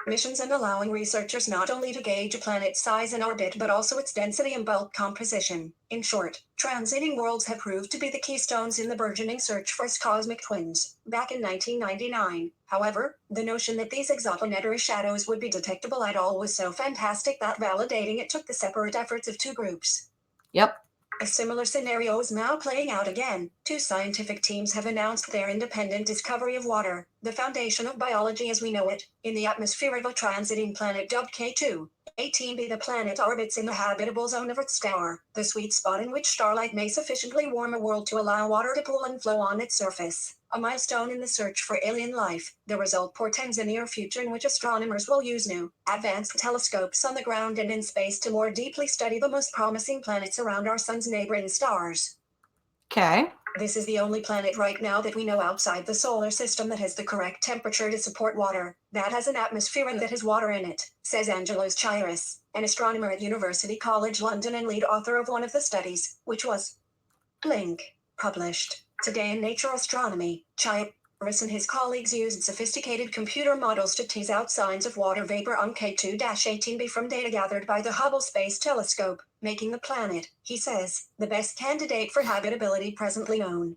Missions and allowing researchers not only to gauge a planet's size and orbit but also its density and bulk composition. In short, transiting worlds have proved to be the keystones in the burgeoning search for cosmic twins. Back in 1999, however, the notion that these exoplanetary shadows would be detectable at all was so fantastic that validating it took the separate efforts of 2 groups. Yep. A similar scenario is now playing out again. 2 scientific teams have announced their independent discovery of water, the foundation of biology as we know it, in the atmosphere of a transiting planet dubbed K2-18b. The planet orbits in the habitable zone of its star, the sweet spot in which starlight may sufficiently warm a world to allow water to pool and flow on its surface. A milestone in the search for alien life. The result portends a near future in which astronomers will use new, advanced telescopes on the ground and in space to more deeply study the most promising planets around our sun's neighboring stars. Okay. This is the only planet right now that we know outside the solar system that has the correct temperature to support water, that has an atmosphere and that has water in it, says Angelos Chiris, an astronomer at University College London and lead author of one of the studies, which was published today in Nature Astronomy. Chiris and his colleagues used sophisticated computer models to tease out signs of water vapor on K2-18b from data gathered by the Hubble Space Telescope, making the planet, he says, the best candidate for habitability presently known.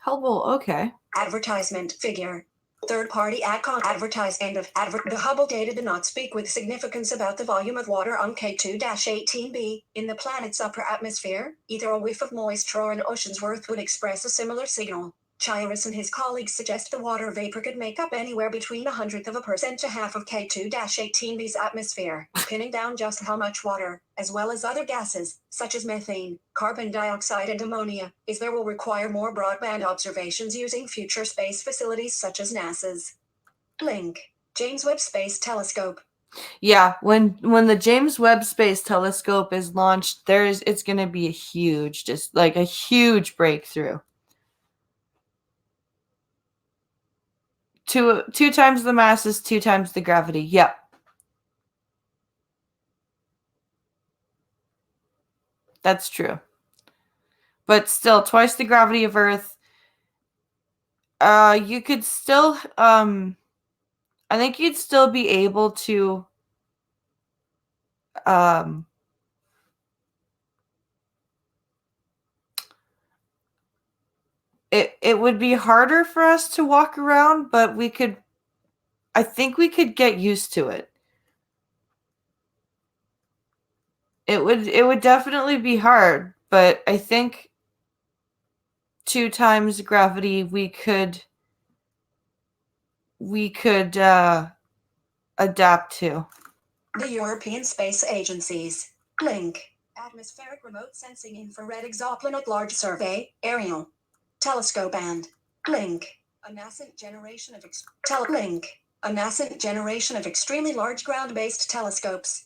Hubble, okay. Advertisement figure. Third-party AdCom advertise end of advert. The Hubble data do not speak with significance about the volume of water on K2-18b in the planet's upper atmosphere. Either a whiff of moisture or an ocean's worth would express a similar signal. Chirius and his colleagues suggest the water vapor could make up anywhere between 0.1% to half of K2-18b's atmosphere, pinning down just how much water, as well as other gases, such as methane, carbon dioxide and ammonia, is there will require more broadband observations using future space facilities such as NASA's. Link. James Webb Space Telescope. Yeah, when the James Webb Space Telescope is launched, it's going to be a huge, just like a huge breakthrough. Two times the mass is 2 times the gravity. Yep. That's true. But still, twice the gravity of Earth. You could still, I think you'd still be able to, it would be harder for us to walk around, but I think we could get used to it. It would definitely be hard, but I think 2 times gravity we could adapt to. The European Space Agency's link. Atmospheric remote sensing infrared exoplanet large survey aerial telescope and link. A nascent generation of link. A nascent generation of extremely large ground-based telescopes.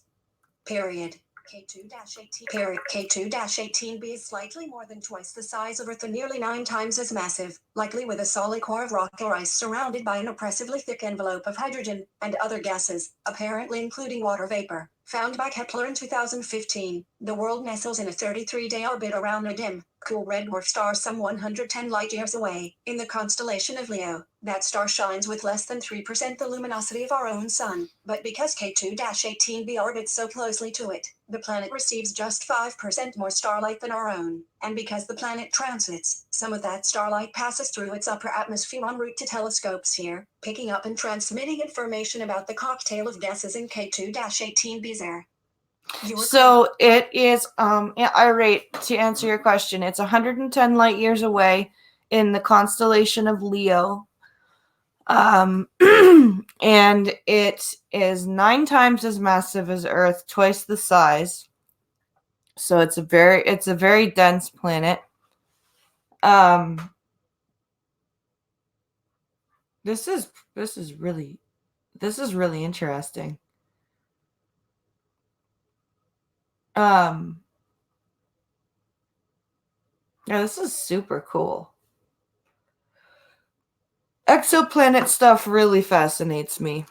Period. K2-18 period. K2-18b is slightly more than twice the size of Earth and nearly 9 times as massive, likely with a solid core of rock or ice surrounded by an oppressively thick envelope of hydrogen and other gases, apparently including water vapor. Found by Kepler in 2015, the world nestles in a 33-day orbit around a dim, cool red dwarf star some 110 light-years away, in the constellation of Leo. That star shines with less than 3% the luminosity of our own sun, but because K2-18b orbits so closely to it, the planet receives just 5% more starlight than our own, and because the planet transits, some of that starlight passes through its upper atmosphere en route to telescopes here, picking up and transmitting information about the cocktail of gases in K2-18b's air. So it is, irate, to answer your question, it's 110 light years away in the constellation of Leo. And it is 9 times as massive as Earth, twice the size. So it's a very dense planet. This is really interesting. Yeah, this is super cool. Exoplanet stuff really fascinates me.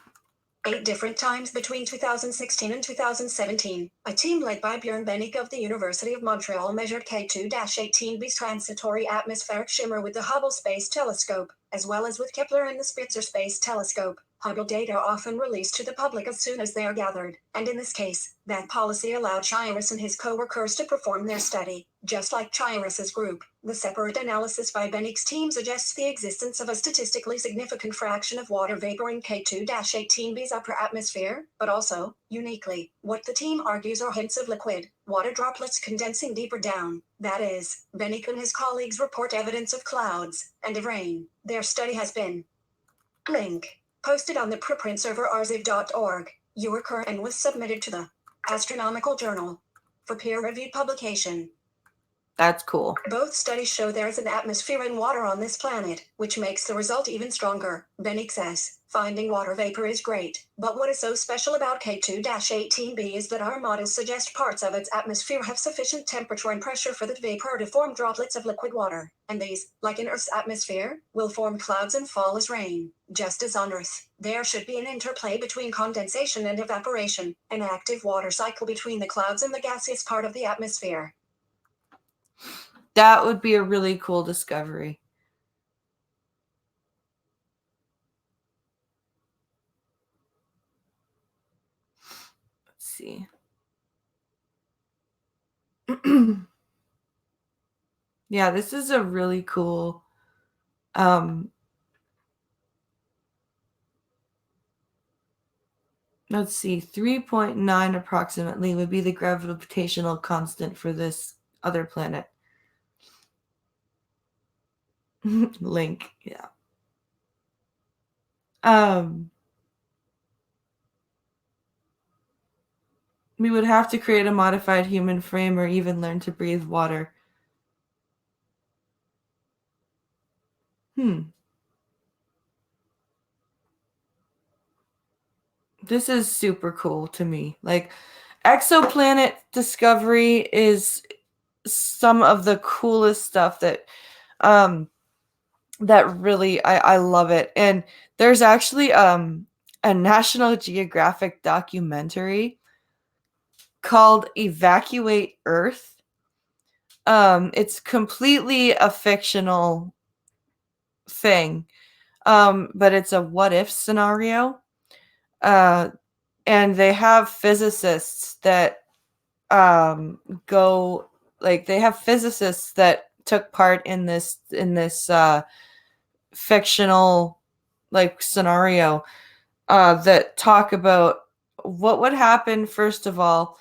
8 different times between 2016 and 2017, a team led by Björn Bennick of the University of Montreal measured K2-18b's transitory atmospheric shimmer with the Hubble Space Telescope, as well as with Kepler and the Spitzer Space Telescope. Hubble data are often released to the public as soon as they are gathered, and in this case, that policy allowed Chirius and his co-workers to perform their study. Just like Chirius's group, the separate analysis by Bennick's team suggests the existence of a statistically significant fraction of water vapor in K2-18b's upper atmosphere, but also, uniquely, what the team argues are hints of liquid, water droplets condensing deeper down. That is, Bennick and his colleagues report evidence of clouds, and of rain. Their study has been link. Posted on the preprint server arxiv.org, URCur and was submitted to the Astronomical Journal for peer-reviewed publication. That's cool. Both studies show there is an atmosphere and water on this planet, which makes the result even stronger. Bennick says, finding water vapor is great, but what is so special about K2-18b is that our models suggest parts of its atmosphere have sufficient temperature and pressure for the vapor to form droplets of liquid water, and these, like in Earth's atmosphere, will form clouds and fall as rain. Just as on Earth, there should be an interplay between condensation and evaporation, an active water cycle between the clouds and the gaseous part of the atmosphere. That would be a really cool discovery. Let's see. Yeah, this is a really cool Let's see, 3.9 approximately would be the gravitational constant for this other planet. Link, yeah. We would have to create a modified human frame or even learn to breathe water. This is super cool to me. Like, exoplanet discovery is some of the coolest stuff that really I love it. And there's actually a National Geographic documentary called Evacuate Earth. It's completely a fictional thing. But it's a what if scenario. And they have physicists that go, like, they have physicists that took part in this fictional, like, scenario that talk about what would happen, first of all,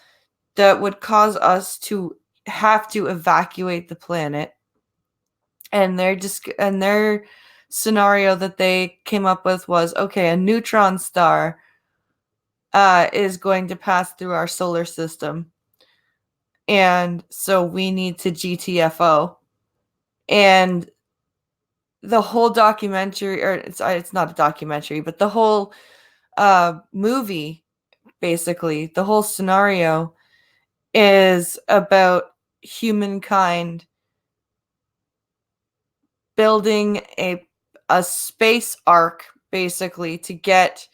that would cause us to have to evacuate the planet. And their scenario that they came up with was, okay, a neutron star is going to pass through our solar system, and so we need to GTFO. And the whole documentary, or it's not a documentary, but the whole movie, basically, the whole scenario is about humankind building a space arc, basically, to get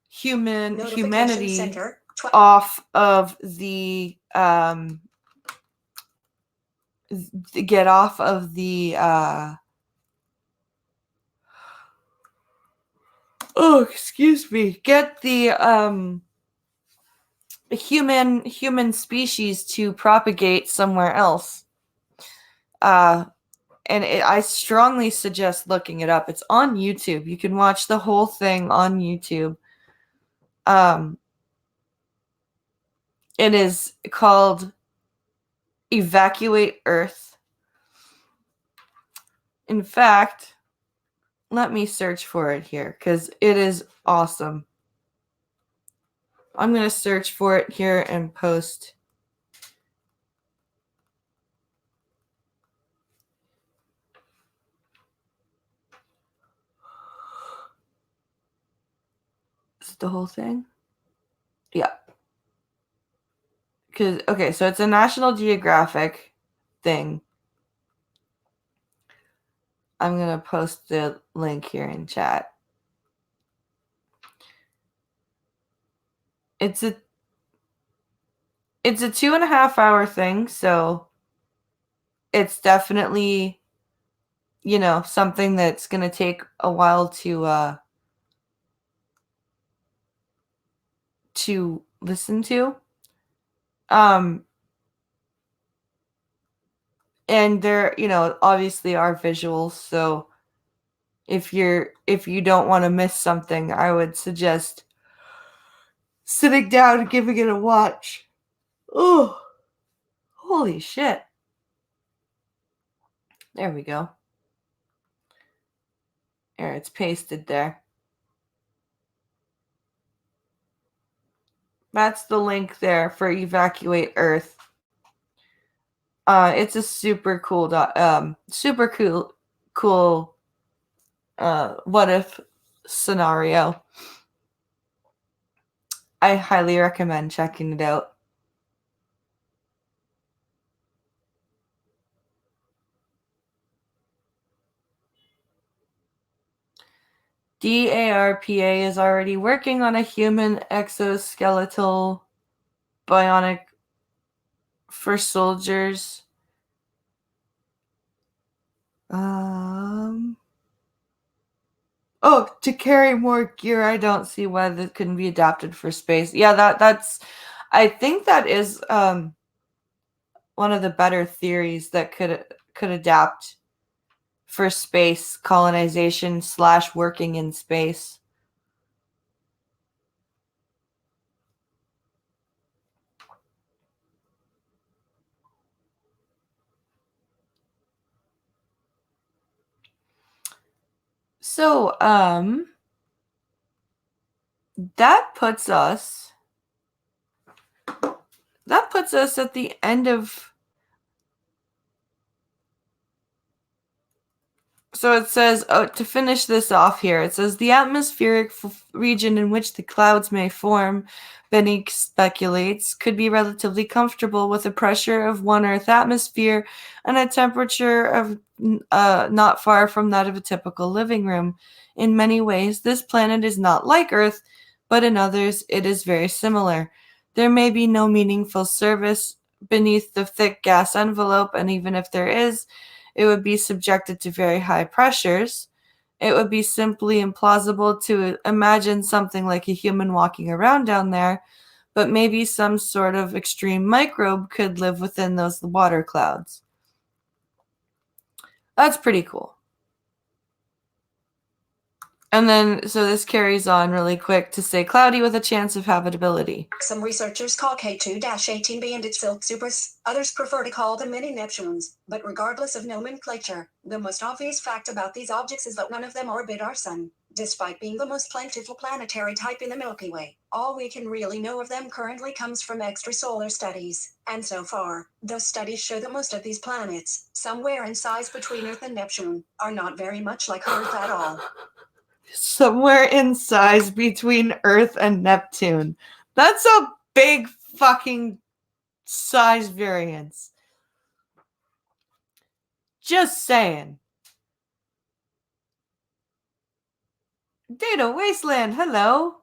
humanity Center, off of the get off of the excuse me, get the human species to propagate somewhere else. And I strongly suggest looking it up. It's on YouTube. You can watch the whole thing on YouTube. It is called Evacuate Earth. In fact, let me search for it here because it is awesome. I'm going to search for it here and post. Is it the whole thing? Yeah. Okay, so it's a National Geographic thing. I'm going to post the link here in chat. It's a 2.5 hour thing, so it's definitely, something that's going to take a while to listen to. And there, obviously are visuals, so if you don't want to miss something, I would suggest sitting down and giving it a watch. Oh, holy shit. There we go. There, it's pasted there. That's the link there for Evacuate Earth. It's a super cool what if scenario. I highly recommend checking it out. DARPA is already working on a human exoskeletal bionic for soldiers. To carry more gear. I don't see why that couldn't be adapted for space. Yeah, that's I think that is one of the better theories that could adapt for space colonization / working in space. So, that puts us at the end of. So it says, to finish this off here, it says the atmospheric region in which the clouds may form, Benny speculates, could be relatively comfortable with a pressure of one Earth atmosphere and a temperature of not far from that of a typical living room. In many ways, this planet is not like Earth, but in others, it is very similar. There may be no meaningful surface beneath the thick gas envelope, and even if there is, it would be subjected to very high pressures. It would be simply implausible to imagine something like a human walking around down there, but maybe some sort of extreme microbe could live within those water clouds. That's pretty cool. And then, so this carries on really quick to say cloudy with a chance of habitability. Some researchers call K2-18b and its silk supers. Others prefer to call them mini Neptunes. But regardless of nomenclature, the most obvious fact about these objects is that none of them orbit our sun. Despite being the most plentiful planetary type in the Milky Way, all we can really know of them currently comes from extrasolar studies. And so far, those studies show that most of these planets, somewhere in size between Earth and Neptune, are not very much like Earth at all. Somewhere in size between Earth and Neptune. That's a big fucking size variance. Just saying. Data Wasteland, hello.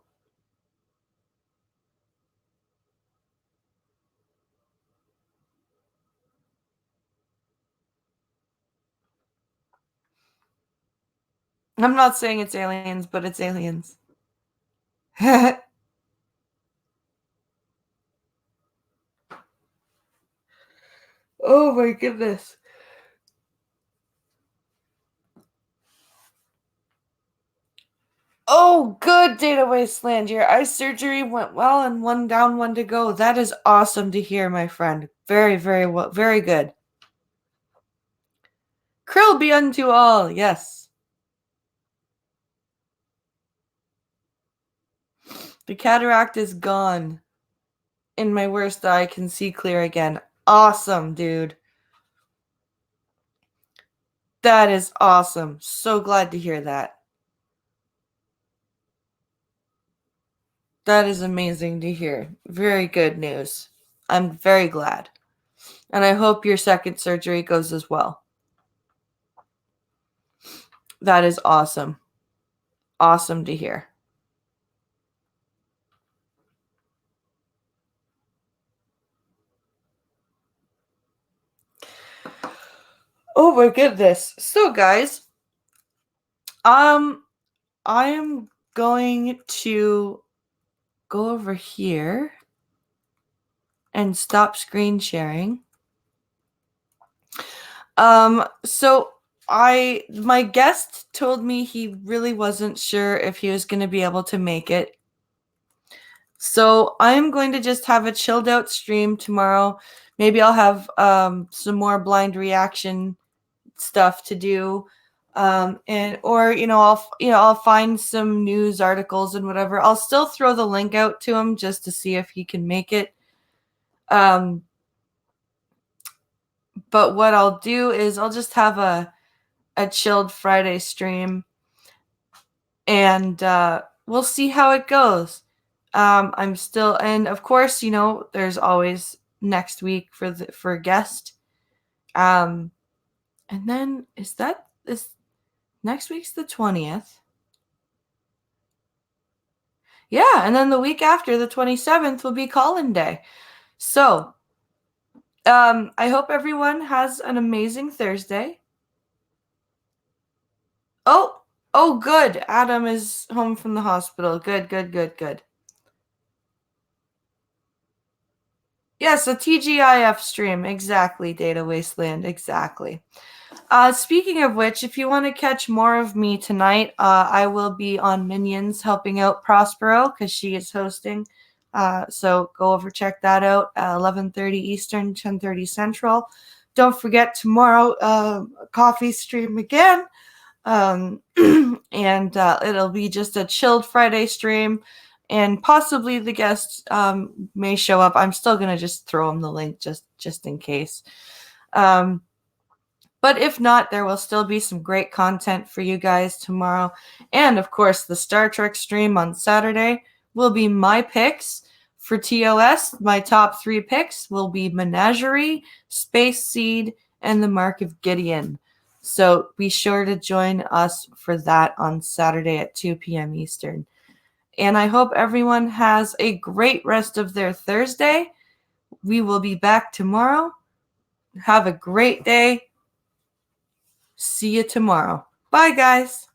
I'm not saying it's aliens, but it's aliens. Oh my goodness. Oh, good, Data Wasteland. Your eye surgery went well and one down, one to go. That is awesome to hear, my friend. Very, very well. Very good. Krill be unto all. Yes. The cataract is gone. In my worst eye, I can see clear again. Awesome, dude. That is awesome. So glad to hear that. That is amazing to hear. Very good news. I'm very glad. And I hope your second surgery goes as well. That is awesome. Awesome to hear. Oh my goodness. So guys, I am going to go over here and stop screen sharing. So my guest told me he really wasn't sure if he was going to be able to make it. So I'm going to just have a chilled out stream tomorrow. Maybe I'll have some more blind reaction stuff to do. I'll find some news articles and whatever. I'll still throw the link out to him just to see if he can make it. But what I'll do is I'll just have a chilled Friday stream, and we'll see how it goes. I'm still, and of course, there's always next week for guest. And then is next week's the 20th? Yeah, and then the week after, the 27th, will be call-in day. So, I hope everyone has an amazing Thursday. Oh, good. Adam is home from the hospital. Good. Yes, a TGIF stream. Exactly, Data Wasteland. Exactly. Speaking of which, if you want to catch more of me tonight, I will be on Minions helping out Prospero because she is hosting. So go over, check that out at 11:30 Eastern, 10:30 Central. Don't forget tomorrow, CoffeeStream again. And it'll be just a chilled Friday stream, and possibly the guests may show up. I'm still gonna just throw them the link just in case. But if not, there will still be some great content for you guys tomorrow. And of course, the Star Trek stream on Saturday will be my picks for TOS. My top 3 picks will be Menagerie, Space Seed, and the Mark of Gideon. So be sure to join us for that on Saturday at 2 p.m. Eastern. And I hope everyone has a great rest of their Thursday. We will be back tomorrow. Have a great day. See you tomorrow. Bye, guys.